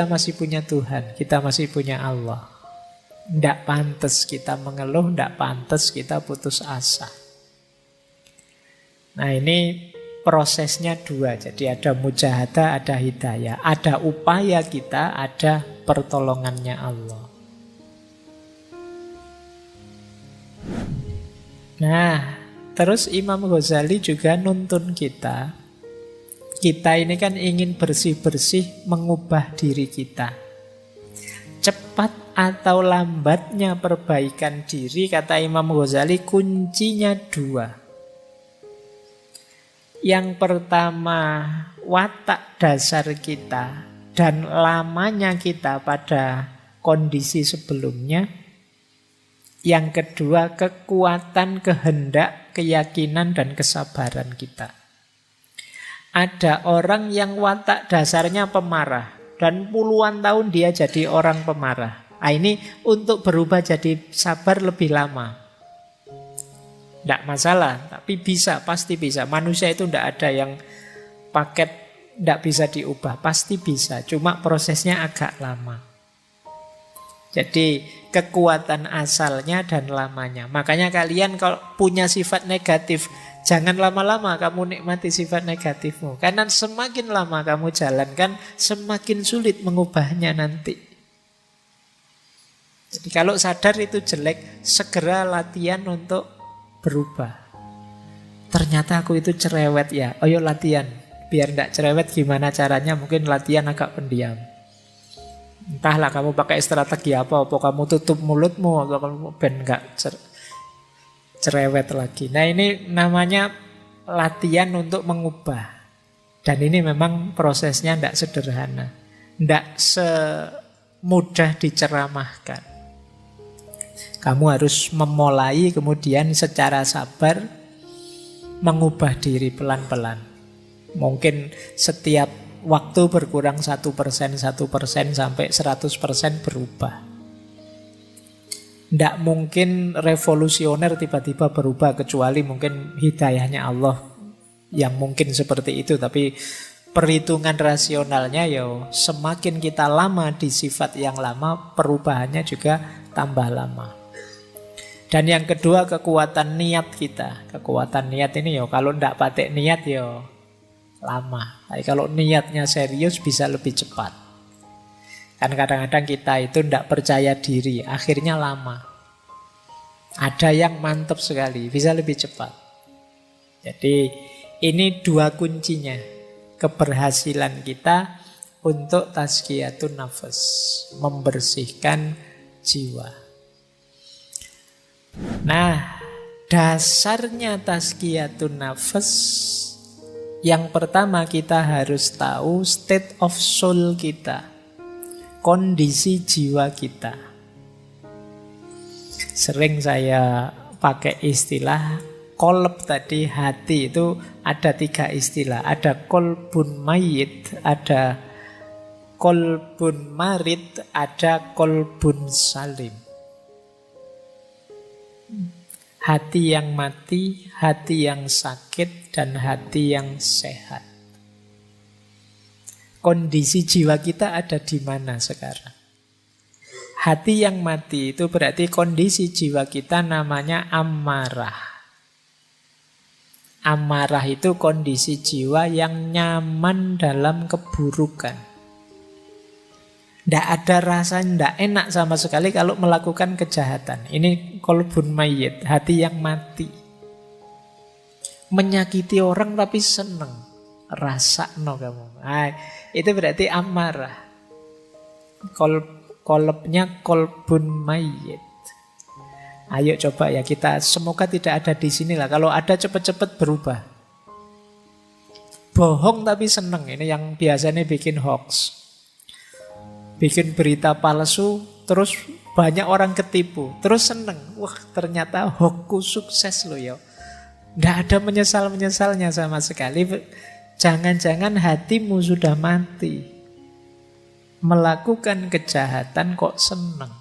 masih punya Tuhan, kita masih punya Allah. Tidak pantas kita mengeluh, tidak pantas kita putus asa. Nah ini prosesnya 2. Jadi ada mujahadah, ada hidayah. Ada upaya kita, ada pertolongannya Allah. Nah, terus Imam Ghazali juga nuntun kita. Kita ini kan ingin bersih-bersih mengubah diri kita. Cepat atau lambatnya perbaikan diri, kata Imam Ghazali, kuncinya 2. Yang pertama, watak dasar kita dan lamanya kita pada kondisi sebelumnya. Yang kedua, kekuatan, kehendak, keyakinan, dan kesabaran kita. Ada orang yang watak dasarnya pemarah, dan puluhan tahun dia jadi orang pemarah. Nah, ini untuk berubah jadi sabar lebih lama. Tidak masalah, tapi bisa, pasti bisa. Manusia itu tidak ada yang paket tidak bisa diubah, pasti bisa. Cuma prosesnya agak lama. Jadi kekuatan asalnya dan lamanya. Makanya kalian kalau punya sifat negatif, jangan lama-lama kamu nikmati sifat negatifmu. Karena semakin lama kamu jalankan, semakin sulit mengubahnya nanti. Jadi kalau sadar itu jelek, segera latihan untuk berubah. Ternyata aku itu cerewet ya, ayo latihan. Biar tidak cerewet gimana caranya, mungkin latihan agak pendiam. Entahlah kamu pakai strategi apa kamu tutup mulutmu, atau kamu ben nggak cerewet lagi. Nah ini namanya latihan untuk mengubah. Dan ini memang prosesnya tidak sederhana. Tidak semudah diceramahkan. Kamu harus memulai kemudian secara sabar mengubah diri pelan-pelan. Mungkin setiap waktu berkurang 1%, 1% sampai 100% berubah. Tidak mungkin revolusioner tiba-tiba berubah, kecuali mungkin hidayahnya Allah yang mungkin seperti itu. Tapi perhitungan rasionalnya ya semakin kita lama di sifat yang lama, perubahannya juga tambah lama. Dan yang kedua, kekuatan niat kita. Kekuatan niat ini ya kalau tidak pakai niat ya lama. Tapi kalau niatnya serius bisa lebih cepat. Kan kadang-kadang kita itu tidak percaya diri, akhirnya lama. Ada yang mantap sekali, bisa lebih cepat. Jadi ini dua kuncinya keberhasilan kita untuk tazkiyatun nafas, membersihkan jiwa. Nah, dasarnya tazkiyatun nafas, yang pertama kita harus tahu state of soul kita, kondisi jiwa kita. Sering saya pakai istilah kolb tadi, hati itu ada 3 istilah. Ada kolbun mayit, ada kolbun marid, ada kolbun salim. Hati yang mati, hati yang sakit, dan hati yang sehat. Kondisi jiwa kita ada di mana sekarang? Hati yang mati itu berarti kondisi jiwa kita namanya amarah. Amarah itu kondisi jiwa yang nyaman dalam keburukan. Tidak ada rasa tidak enak sama sekali kalau melakukan kejahatan. Ini kolbun mayit, hati yang mati. Menyakiti orang tapi seneng. Rasakno kamu. Nah, itu berarti amarah. Kolbnya kolbun mayit. Ayo coba ya kita, semoga tidak ada di sini lah. Kalau ada cepet-cepet berubah. Bohong tapi seneng. Ini yang biasanya bikin hoax. Bikin berita palsu, terus banyak orang ketipu. Terus seneng. Wah ternyata hoaxku sukses loh ya. Nggak ada menyesal-menyesalnya sama sekali. Jangan-jangan hatimu sudah mati. Melakukan kejahatan kok seneng.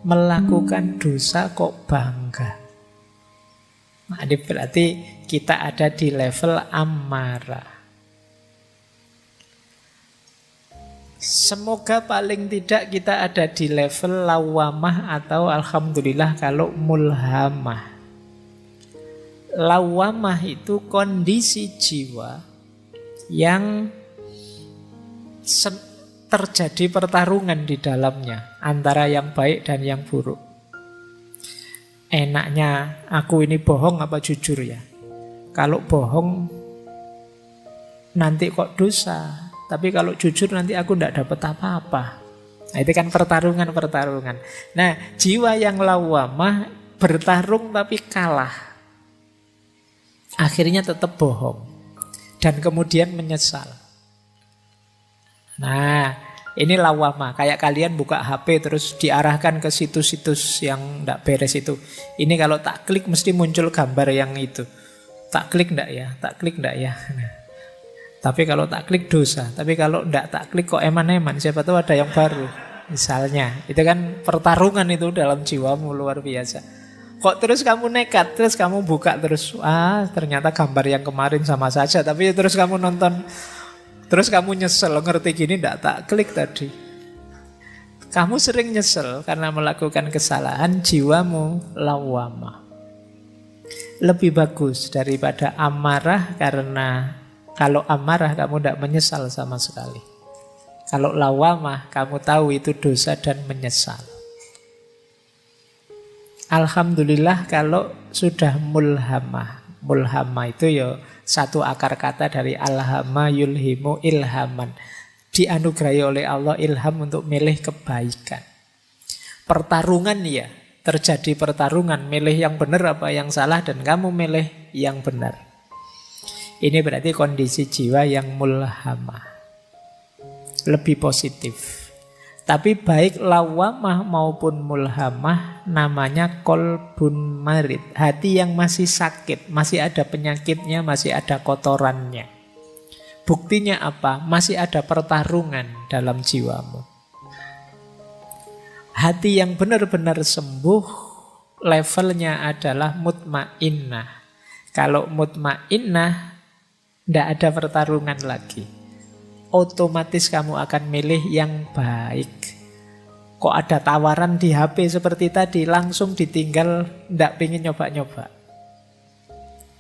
Melakukan dosa kok bangga. Nah, ini berarti kita ada di level amarah. Semoga paling tidak kita ada di level lawamah atau alhamdulillah kalau mulhamah. Lawamah itu kondisi jiwa yang terjadi pertarungan di dalamnya antara yang baik dan yang buruk. Enaknya aku ini bohong apa jujur ya? Kalau bohong nanti kok dosa, tapi kalau jujur nanti aku tidak dapat apa-apa. Nah, itu kan pertarungan. Nah, jiwa yang lawamah bertarung tapi kalah. Akhirnya tetap bohong. Dan kemudian menyesal. Nah, ini lawamah. Kayak kalian buka HP terus diarahkan ke situs-situs yang tidak beres itu. Ini kalau tak klik mesti muncul gambar yang itu. Tak klik enggak ya? Tak klik enggak ya? Nah. Tapi kalau tak klik dosa. Tapi kalau enggak tak klik kok eman-eman. Siapa tahu ada yang baru. Misalnya. Itu kan pertarungan itu dalam jiwamu luar biasa. Kok terus kamu nekat, terus kamu buka terus, ternyata gambar yang kemarin sama saja. Tapi terus kamu nonton, terus kamu nyesel, ngerti gini enggak tak klik tadi. Kamu sering nyesel karena melakukan kesalahan, jiwamu lawamah. Lebih bagus daripada amarah, karena kalau amarah kamu tidak menyesal sama sekali. Kalau lawamah kamu tahu itu dosa dan menyesal. Alhamdulillah kalau sudah mulhamah. Mulhamah itu ya satu akar kata dari alhama yulhimu ilhaman. dianugerahi oleh Allah ilham untuk milih kebaikan. Pertarungan ya, terjadi pertarungan, milih yang benar apa yang salah, dan kamu milih yang benar. Ini berarti kondisi jiwa yang mulhamah, lebih positif. Tapi baik lawamah maupun mulhamah namanya kolbun marid. Hati yang masih sakit, masih ada penyakitnya, masih ada kotorannya. Buktinya apa? Masih ada pertarungan dalam jiwamu. Hati yang benar-benar sembuh levelnya adalah mutmainnah. Kalau mutmainnah, tidak ada pertarungan lagi. Otomatis kamu akan milih yang baik. Kok ada tawaran di HP seperti tadi, langsung ditinggal, tidak pengen nyoba-nyoba.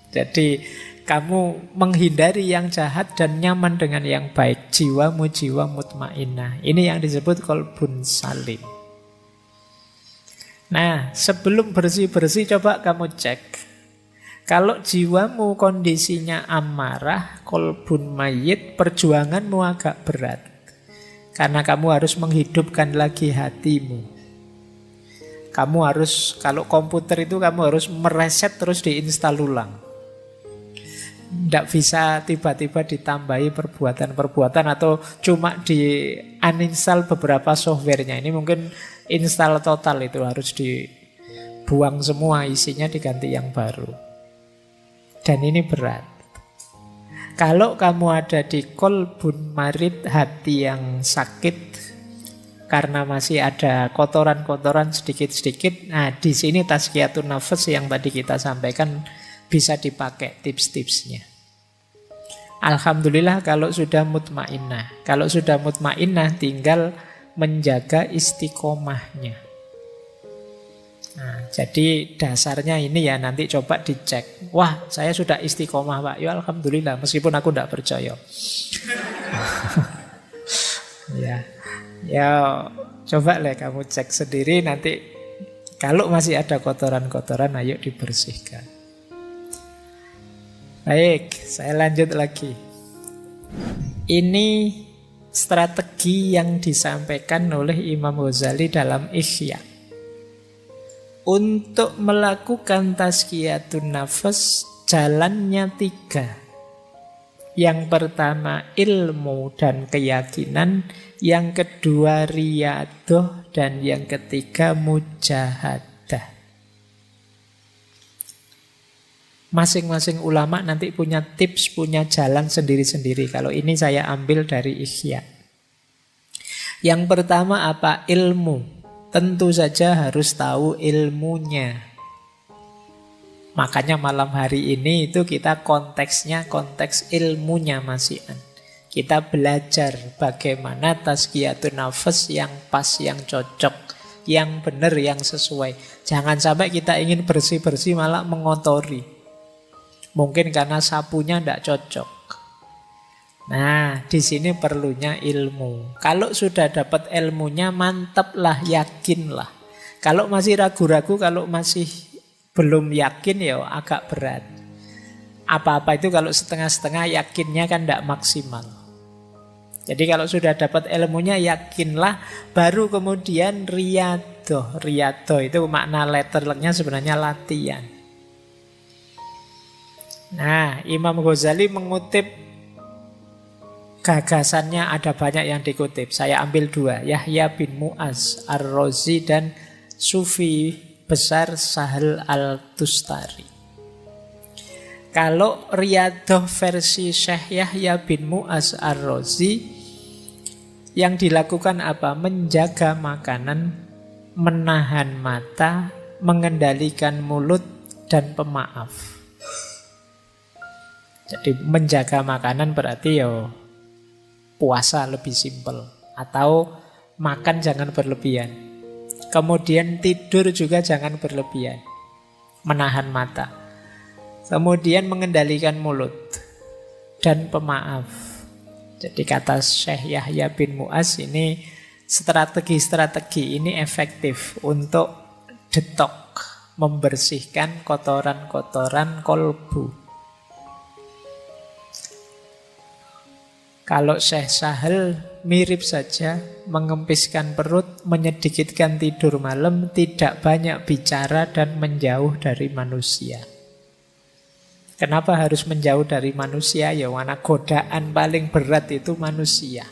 Jadi kamu menghindari yang jahat dan nyaman dengan yang baik. Jiwamu jiwa mutmainnah. Ini yang disebut qalbun salim. Nah, sebelum bersih-bersih coba kamu cek. Kalau jiwamu kondisinya amarah, kolbun mayit, perjuanganmu agak berat. Karena kamu harus menghidupkan lagi hatimu. Kamu harus, kalau komputer itu kamu harus mereset terus diinstal ulang. Tidak bisa tiba-tiba ditambahi perbuatan-perbuatan atau cuma di uninstall beberapa softwarenya. Ini mungkin install total, itu harus dibuang semua, isinya diganti yang baru. Dan ini berat. Kalau kamu ada di kolbun marid, hati yang sakit, karena masih ada kotoran-kotoran sedikit-sedikit, nah di sini tazkiyatun nafas yang tadi kita sampaikan bisa dipakai tips-tipsnya. Alhamdulillah kalau sudah mutmainnah. Kalau sudah mutmainnah tinggal menjaga istiqomahnya. Nah, jadi dasarnya ini ya, nanti coba dicek. Wah, saya sudah istiqomah Pak. Ya alhamdulillah, meskipun aku tidak percaya. Ya, coba lah kamu cek sendiri nanti. Kalau masih ada kotoran-kotoran, ayo dibersihkan. Baik, saya lanjut lagi. Ini strategi yang disampaikan oleh Imam Ghazali dalam Ihya. Untuk melakukan tazkiyatun nafas, jalannya 3. Yang pertama ilmu dan keyakinan, yang kedua riyadoh, dan yang ketiga mujahadah. Masing-masing ulama nanti punya tips, punya jalan sendiri-sendiri. Kalau ini saya ambil dari Ihya. Yang pertama apa? Ilmu. Tentu saja harus tahu ilmunya. Makanya malam hari ini itu kita konteksnya konteks ilmunya masihan. Kita belajar bagaimana tazkiyatun nafas yang pas, yang cocok, yang benar, yang sesuai. Jangan sampai kita ingin bersih-bersih malah mengotori. Mungkin karena sapunya tidak cocok. Nah, di sini perlunya ilmu. Kalau sudah dapat ilmunya, mantaplah, yakinlah. Kalau masih ragu-ragu, kalau masih belum yakin, ya agak berat. Apa-apa itu kalau setengah-setengah, yakinnya kan tidak maksimal. Jadi kalau sudah dapat ilmunya, yakinlah, baru kemudian riyadoh. Riyadoh itu makna letternya sebenarnya latihan. Nah, Imam Ghazali mengutip gagasannya, ada banyak yang dikutip. Saya ambil 2, Yahya bin Mu'az Ar-Razi dan Sufi besar Sahal Al-Tustari. Kalau riyadoh versi Syekh Yahya bin Mu'az Ar-Razi, yang dilakukan apa? Menjaga makanan, menahan mata, mengendalikan mulut, dan pemaaf. Jadi menjaga makanan berarti ya puasa lebih simpel, atau makan jangan berlebihan. Kemudian tidur juga jangan berlebihan, menahan mata. Kemudian mengendalikan mulut dan pemaaf. Jadi kata Syekh Yahya bin Mu'az, ini strategi-strategi ini efektif untuk detok, membersihkan kotoran-kotoran kolbu. Kalau Syekh Sahal mirip saja, mengempiskan perut, menyedikitkan tidur malam, tidak banyak bicara dan menjauh dari manusia. Kenapa harus menjauh dari manusia? Ya karena godaan paling berat itu manusia.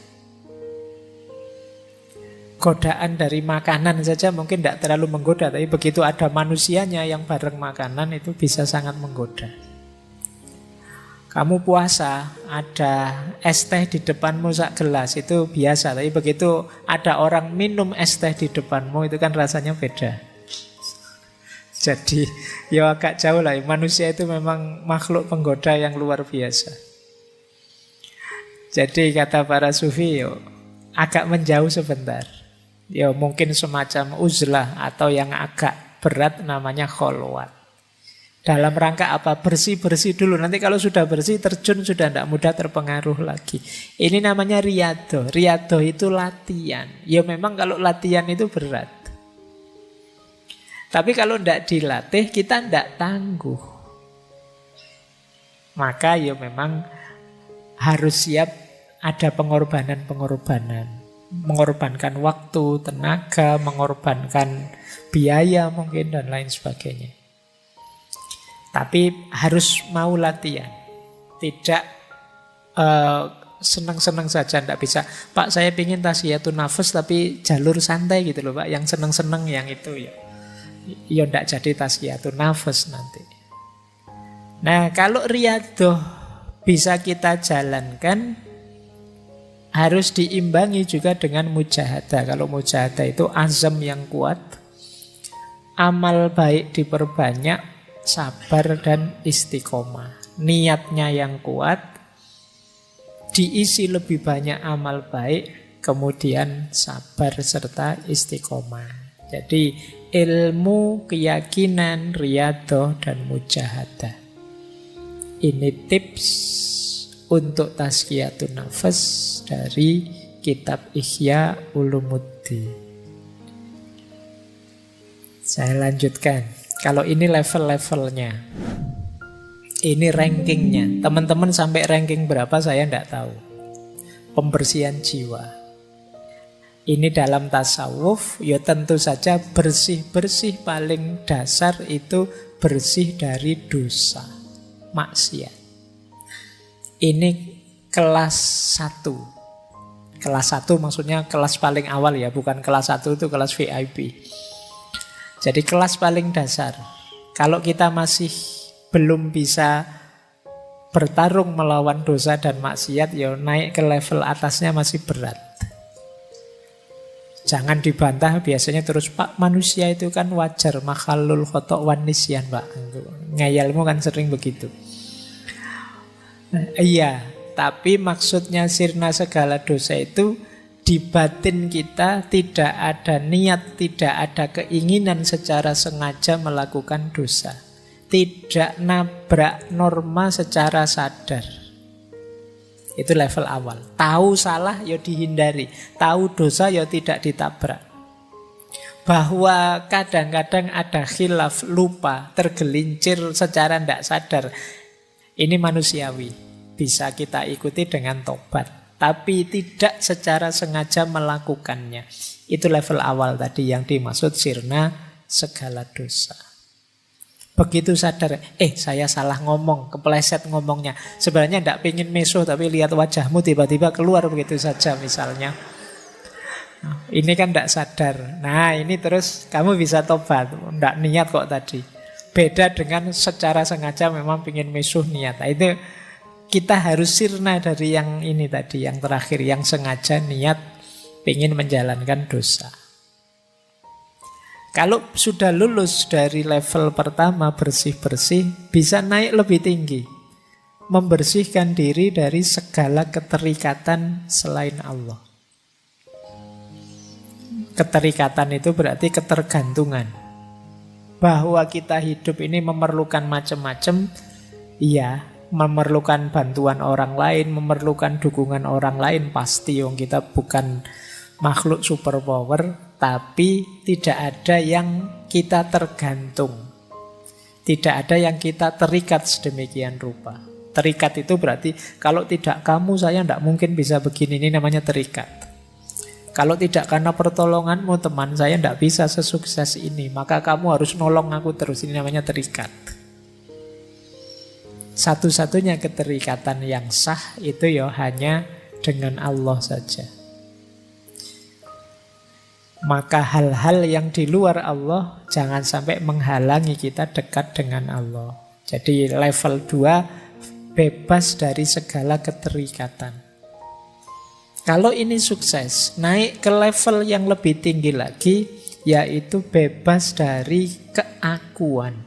Godaan dari makanan saja mungkin tidak terlalu menggoda, tapi begitu ada manusianya yang bareng makanan itu bisa sangat menggoda. Kamu puasa, ada es teh di depanmu sak gelas, itu biasa. Tapi begitu ada orang minum es teh di depanmu, itu kan rasanya beda. Jadi ya agak jauh lah. Manusia itu memang makhluk penggoda yang luar biasa. Jadi kata para sufi, yo, agak menjauh sebentar. Ya mungkin semacam uzlah atau yang agak berat namanya kholwat. Dalam rangka apa? Bersih-bersih dulu. Nanti kalau sudah bersih, terjun sudah tidak mudah terpengaruh lagi. Ini namanya riyadhah. Riyadhah itu latihan. Ya memang kalau latihan itu berat. Tapi kalau tidak dilatih, kita tidak tangguh. Maka ya memang harus siap ada pengorbanan-pengorbanan. Mengorbankan waktu, tenaga, mengorbankan biaya mungkin dan lain sebagainya. Tapi harus mau latihan. Tidak senang-senang saja, tidak bisa. Pak, saya ingin tasfiyatun nafas tapi jalur santai gitu loh Pak. Yang senang-senang yang itu ya. Ya tidak jadi tasfiyatun nafas nanti. Nah kalau riyadhah bisa kita jalankan, harus diimbangi juga dengan mujahadah. Kalau mujahadah itu azam yang kuat, amal baik diperbanyak, sabar dan istiqomah. Niatnya yang kuat, diisi lebih banyak amal baik, kemudian sabar serta istiqomah. Jadi ilmu, keyakinan, riyadhah dan mujahadah. Ini tips untuk tazkiyatun nafas dari kitab Ihya Ulumuddin. Saya lanjutkan. Kalau ini level-levelnya, ini rankingnya. Teman-teman sampai ranking berapa saya tidak tahu. Pembersihan jiwa. Ini dalam tasawuf, ya tentu saja bersih-bersih paling dasar itu bersih dari dosa, maksiat. Ini kelas 1. Kelas 1 maksudnya kelas paling awal ya, bukan kelas 1 itu kelas VIP. Jadi kelas paling dasar. Kalau kita masih belum bisa bertarung melawan dosa dan maksiat, ya naik ke level atasnya masih berat. Jangan dibantah biasanya terus, Pak manusia itu kan wajar, makhlul khotok wan nisyan Pak. Ngayalmu kan sering begitu. Iya, tapi maksudnya sirna segala dosa itu di batin kita tidak ada niat, tidak ada keinginan secara sengaja melakukan dosa. Tidak nabrak norma secara sadar. Itu level awal. Tahu salah ya dihindari, tahu dosa ya tidak ditabrak. Bahwa kadang-kadang ada khilaf, lupa, tergelincir secara tidak sadar. Ini manusiawi, bisa kita ikuti dengan tobat. Tapi tidak secara sengaja melakukannya. Itu level awal tadi yang dimaksud sirna segala dosa. Begitu sadar, saya salah ngomong, kepleset ngomongnya. Sebenarnya tidak pengen mesuh, tapi lihat wajahmu tiba-tiba keluar begitu saja misalnya. Ini kan tidak sadar. Nah ini terus kamu bisa tobat. Tidak niat kok tadi. Beda dengan secara sengaja memang pengen mesuh niat. Nah, itu kita harus sirna dari yang ini tadi, yang terakhir, yang sengaja niat pengen menjalankan dosa. Kalau sudah lulus dari level pertama bersih-bersih, bisa naik lebih tinggi. Membersihkan diri dari segala keterikatan selain Allah. Keterikatan itu berarti ketergantungan. Bahwa kita hidup ini memerlukan macam-macam, iya. Memerlukan bantuan orang lain, memerlukan dukungan orang lain, pasti wong kita bukan makhluk superpower, tapi tidak ada yang kita tergantung. Tidak ada yang kita terikat sedemikian rupa. Terikat itu berarti kalau tidak kamu saya tidak mungkin bisa begini. Ini namanya terikat. Kalau tidak karena pertolonganmu teman, saya tidak bisa sesukses ini. Maka kamu harus nolong aku terus. Ini namanya terikat. Satu-satunya keterikatan yang sah itu ya hanya dengan Allah saja. Maka hal-hal yang di luar Allah jangan sampai menghalangi kita dekat dengan Allah. Jadi level 2 bebas dari segala keterikatan. Kalau ini sukses, naik ke level yang lebih tinggi lagi, yaitu bebas dari keakuan.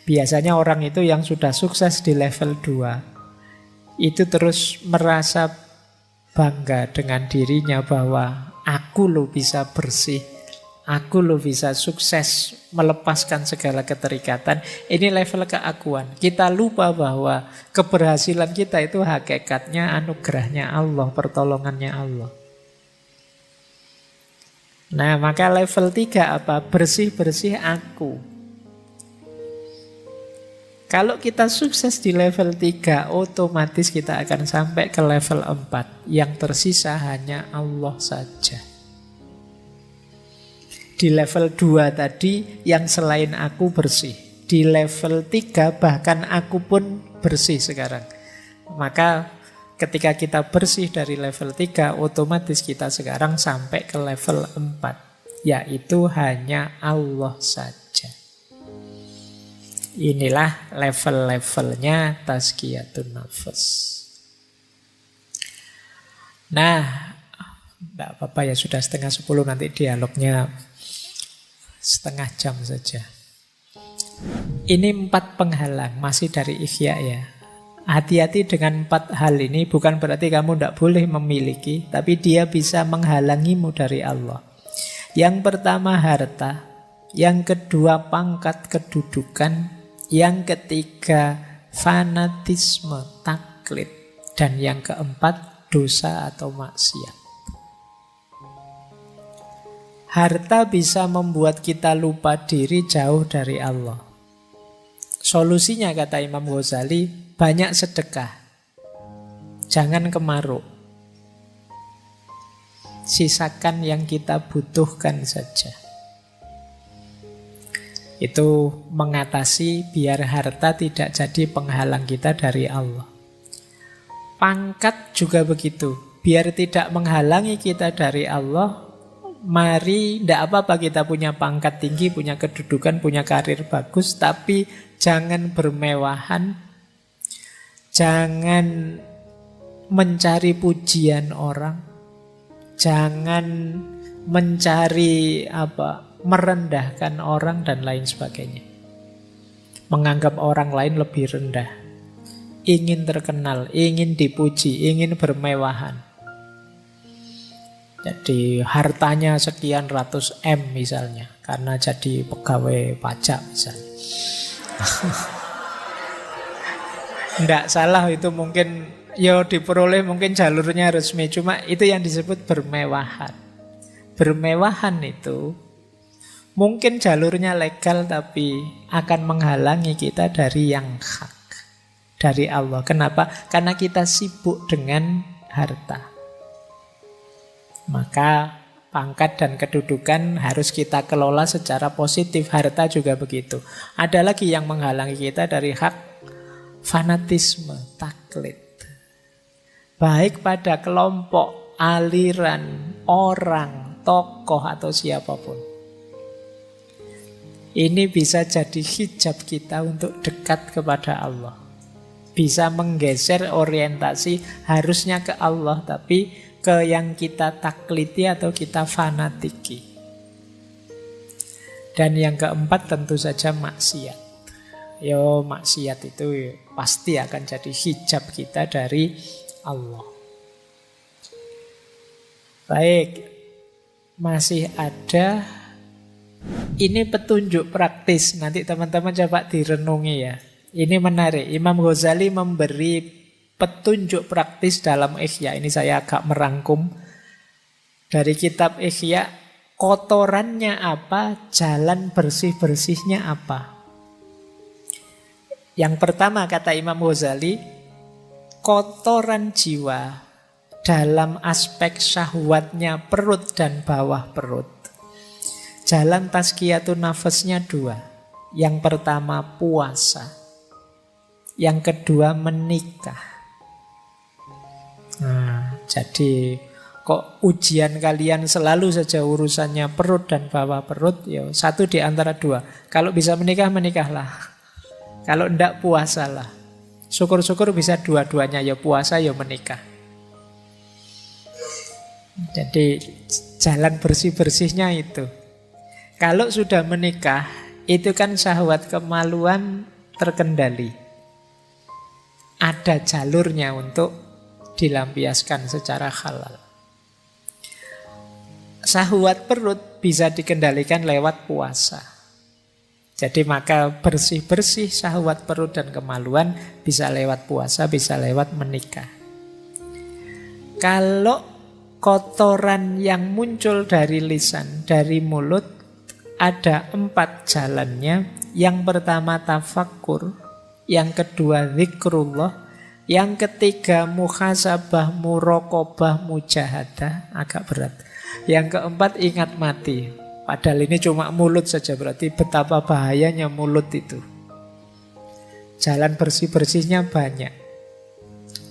Biasanya orang itu yang sudah sukses di level 2, itu terus merasa bangga dengan dirinya bahwa aku loh bisa bersih, aku loh bisa sukses melepaskan segala keterikatan. Ini level keakuan. Kita lupa bahwa keberhasilan kita itu hakikatnya anugerahnya Allah, pertolongannya Allah. Nah, maka level 3 apa? Bersih-bersih aku. Kalau kita sukses di level 3, otomatis kita akan sampai ke level 4. Yang tersisa hanya Allah saja. Di level 2 tadi, yang selain aku bersih. Di level 3, bahkan aku pun bersih sekarang. Maka ketika kita bersih dari level 3, otomatis kita sekarang sampai ke level 4. Yaitu hanya Allah saja. Inilah level-levelnya tazkiyatun nafas. Nah, tidak apa-apa ya, sudah 9:30, nanti dialognya setengah jam saja. Ini 4 penghalang, masih dari Ihya ya. Hati-hati dengan 4 hal ini, bukan berarti kamu tidak boleh memiliki, tapi dia bisa menghalangimu dari Allah. Yang pertama harta, yang kedua pangkat kedudukan, yang ketiga fanatisme, taklid, dan yang keempat dosa atau maksiat. Harta bisa membuat kita lupa diri, jauh dari Allah. Solusinya kata Imam Ghazali, banyak sedekah. Jangan kemaruk. Sisakan yang kita butuhkan saja. Itu mengatasi biar harta tidak jadi penghalang kita dari Allah. Pangkat juga begitu. Biar tidak menghalangi kita dari Allah, mari, tidak apa-apa kita punya pangkat tinggi, punya kedudukan, punya karir bagus, tapi jangan bermewahan, jangan mencari pujian orang, jangan mencari merendahkan orang dan lain sebagainya. Menganggap orang lain lebih rendah, ingin terkenal, ingin dipuji, ingin bermewahan. Jadi hartanya sekian ratus M misalnya, karena jadi pegawai pajak misalnya. Tidak salah itu, mungkin ya diperoleh, mungkin jalurnya resmi, cuma itu yang disebut bermewahan. Bermewahan itu mungkin jalurnya legal, tapi akan menghalangi kita dari yang hak, dari Allah. Kenapa? Karena kita sibuk dengan harta. Maka pangkat dan kedudukan harus kita kelola secara positif. Harta juga begitu. Ada lagi yang menghalangi kita dari hak, fanatisme, taklid. Baik pada kelompok, aliran, orang, tokoh, atau siapapun. Ini bisa jadi hijab kita untuk dekat kepada Allah. Bisa menggeser orientasi harusnya ke Allah, tapi ke yang kita takliti atau kita fanatiki. Dan yang keempat tentu saja maksiat. Yo, maksiat itu pasti akan jadi hijab kita dari Allah. Baik, masih ada. Ini petunjuk praktis. Nanti teman-teman coba direnungi ya. Ini menarik. Imam Ghazali memberi petunjuk praktis dalam Ihya. Ini saya agak merangkum dari kitab Ihya. Kotorannya apa, jalan bersih-bersihnya apa. Yang pertama kata Imam Ghazali, kotoran jiwa dalam aspek syahwatnya perut dan bawah perut. Jalan tazkiyatun nafasnya dua. Yang pertama puasa. Yang kedua menikah. Nah, jadi kok ujian kalian selalu saja urusannya perut dan bawah perut? Ya, satu di antara dua. Kalau bisa menikah, menikahlah. Kalau enggak, puasalah. Syukur-syukur bisa dua-duanya, ya puasa ya menikah. Jadi jalan bersih-bersihnya itu. Kalau sudah menikah, itu kan syahwat kemaluan terkendali. Ada jalurnya untuk dilampiaskan secara halal. Syahwat perut bisa dikendalikan lewat puasa. Jadi maka bersih-bersih syahwat perut dan kemaluan bisa lewat puasa, bisa lewat menikah. Kalau kotoran yang muncul dari lisan, dari mulut, ada 4 jalannya. Yang pertama tafakkur, yang kedua zikrullah, yang ketiga muhasabah, muraqabah, mujahadah, agak berat. Yang keempat ingat mati. Padahal ini cuma mulut saja, berarti betapa bahayanya mulut itu. Jalan bersih-bersihnya banyak.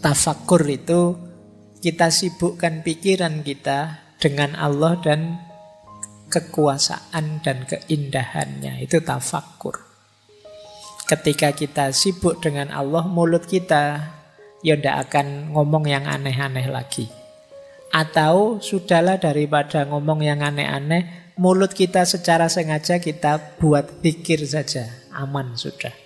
Tafakkur itu kita sibukkan pikiran kita dengan Allah dan kekuasaan dan keindahannya. Itu tafakkur. Ketika kita sibuk dengan Allah, mulut kita ya tidak akan ngomong yang aneh-aneh lagi. Atau sudahlah daripada ngomong yang aneh-aneh, mulut kita secara sengaja kita buat zikir saja, aman sudah.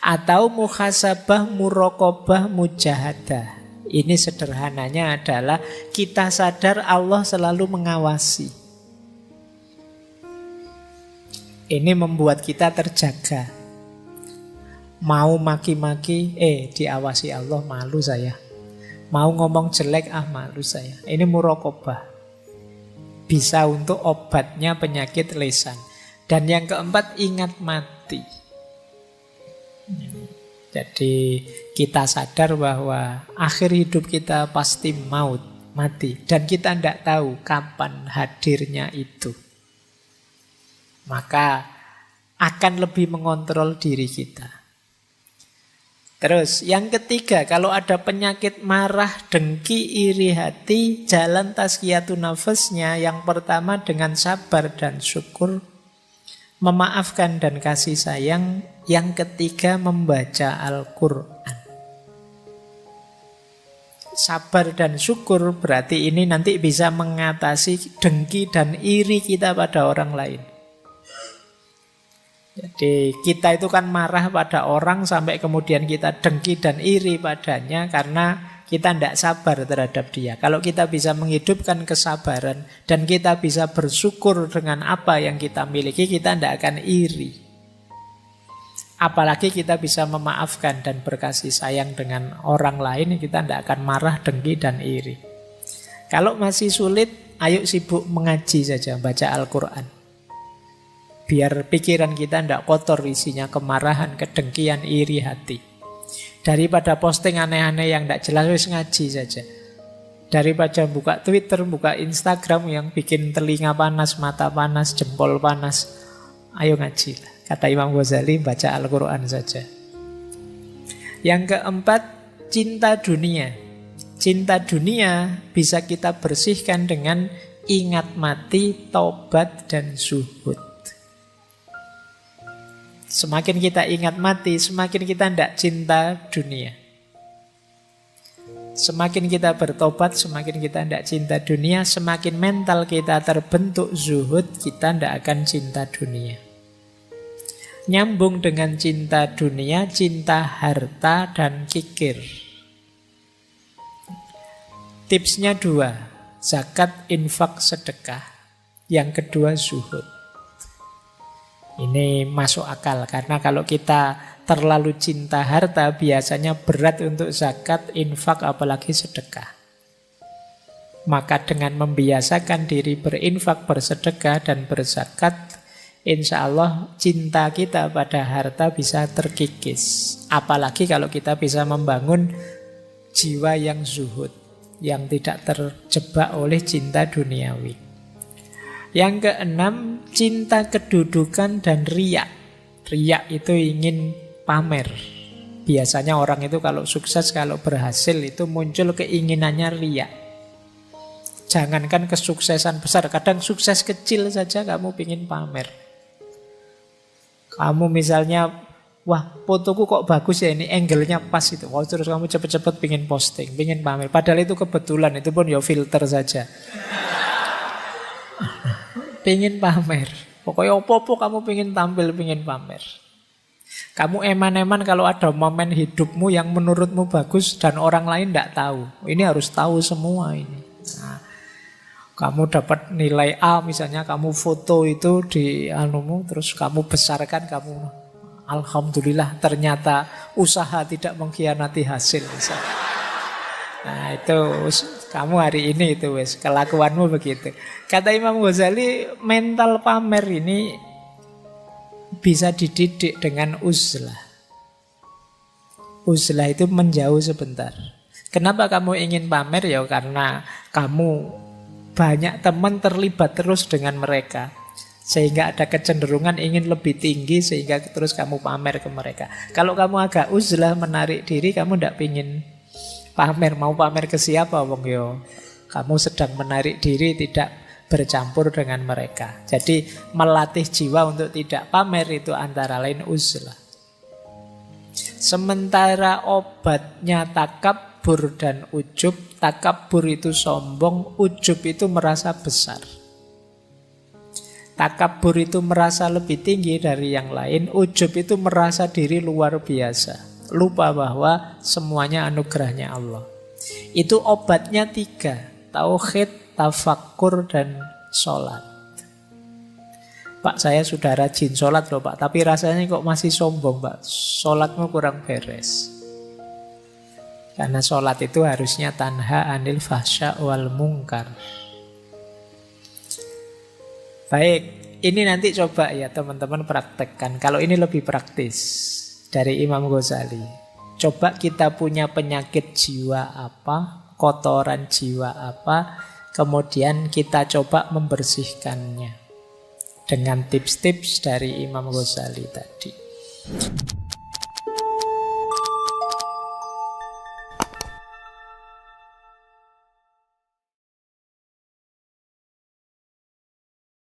Atau muhasabah, muraqabah, mujahadah. Ini sederhananya adalah kita sadar Allah selalu mengawasi. Ini membuat kita terjaga. Mau maki-maki, diawasi Allah, malu saya. Mau ngomong jelek, malu saya. Ini muraqabah. Bisa untuk obatnya penyakit lisan. Dan yang keempat, ingat mati. Jadi kita sadar bahwa akhir hidup kita pasti maut, mati. Dan kita tidak tahu kapan hadirnya itu. Maka akan lebih mengontrol diri kita. Terus yang ketiga, kalau ada penyakit marah, dengki, iri hati, jalan tazkiyatun nafasnya yang pertama dengan sabar dan syukur, memaafkan dan kasih sayang. Yang ketiga membaca Al-Quran. Sabar dan syukur berarti ini nanti bisa mengatasi dengki dan iri kita pada orang lain. Jadi kita itu kan marah pada orang sampai kemudian kita dengki dan iri padanya karena kita tidak sabar terhadap dia. Kalau kita bisa menghidupkan kesabaran dan kita bisa bersyukur dengan apa yang kita miliki, kita tidak akan iri. Apalagi kita bisa memaafkan dan berkasih sayang dengan orang lain, kita tidak akan marah, dengki dan iri. Kalau masih sulit, ayo sibuk mengaji saja, baca Al-Quran. Biar pikiran kita tidak kotor isinya kemarahan, kedengkian, iri hati. Daripada posting aneh-aneh yang tidak jelas, wis ngaji saja. Daripada buka Twitter, buka Instagram yang bikin telinga panas, mata panas, jempol panas, ayo ngaji lah. Kata Imam Ghazali, baca Al-Quran saja. Yang keempat, cinta dunia. Cinta dunia bisa kita bersihkan dengan ingat mati, taubat, dan zuhud. Semakin kita ingat mati, semakin kita tidak cinta dunia. Semakin kita bertobat, semakin kita tidak cinta dunia. Semakin mental kita terbentuk zuhud, kita tidak akan cinta dunia. Nyambung dengan cinta dunia, cinta harta dan kikir. Tipsnya 2, zakat, infak, sedekah. Yang kedua zuhud. Ini masuk akal karena kalau kita terlalu cinta harta biasanya berat untuk zakat, infak, apalagi sedekah. Maka dengan membiasakan diri berinfak, bersedekah, dan berzakat, insya Allah cinta kita pada harta bisa terkikis. Apalagi kalau kita bisa membangun jiwa yang zuhud, yang tidak terjebak oleh cinta duniawi. Yang keenam, cinta kedudukan dan riya. Riya itu ingin pamer. Biasanya orang itu kalau sukses, kalau berhasil itu muncul keinginannya riya. Jangankan kesuksesan besar, kadang sukses kecil saja kamu ingin pamer. Kamu misalnya, wah fotoku kok bagus ya, ini angle-nya pas itu. Wah, terus kamu cepet-cepet pengen posting, pengen pamer. Padahal itu kebetulan, itu pun ya filter saja. Pengen pamer. Pokoknya opo-opo kamu pengen tampil, pengen pamer. Kamu eman-eman kalau ada momen hidupmu yang menurutmu bagus dan orang lain tidak tahu. Ini harus tahu semua ini. Nah, kamu dapat nilai A misalnya, kamu foto itu di anumu, terus kamu besarkan, kamu alhamdulillah ternyata usaha tidak mengkhianati hasil misalnya. Nah itu kamu hari ini itu wes kelakuanmu begitu. Kata Imam Ghazali, mental pamer ini bisa dididik dengan uzlah. Uzlah itu menjauh sebentar. Kenapa kamu ingin pamer? Ya karena kamu banyak teman terlibat terus dengan mereka, sehingga ada kecenderungan ingin lebih tinggi, sehingga terus kamu pamer ke mereka. Kalau kamu agak uzlah, menarik diri, kamu tidak ingin pamer. Mau pamer ke siapa wong yo? Kamu sedang menarik diri, tidak bercampur dengan mereka. Jadi melatih jiwa untuk tidak pamer itu antara lain uzlah. Sementara obatnya takabur dan ujub. Takabur itu sombong, ujub itu merasa besar. Takabur itu merasa lebih tinggi dari yang lain, ujub itu merasa diri luar biasa. Lupa bahwa semuanya anugerahnya Allah. Itu obatnya 3, tauhid, tafakkur, dan sholat. Pak, saya sudah rajin sholat loh Pak, tapi rasanya kok masih sombong Pak, sholatmu kurang beres. Karena sholat itu harusnya tanha anil fahsya wal mungkar. Baik, ini nanti coba ya teman-teman praktekkan. Kalau ini lebih praktis dari Imam Ghazali. Coba kita punya penyakit jiwa apa, kotoran jiwa apa, kemudian kita coba membersihkannya dengan tips-tips dari Imam Ghazali tadi.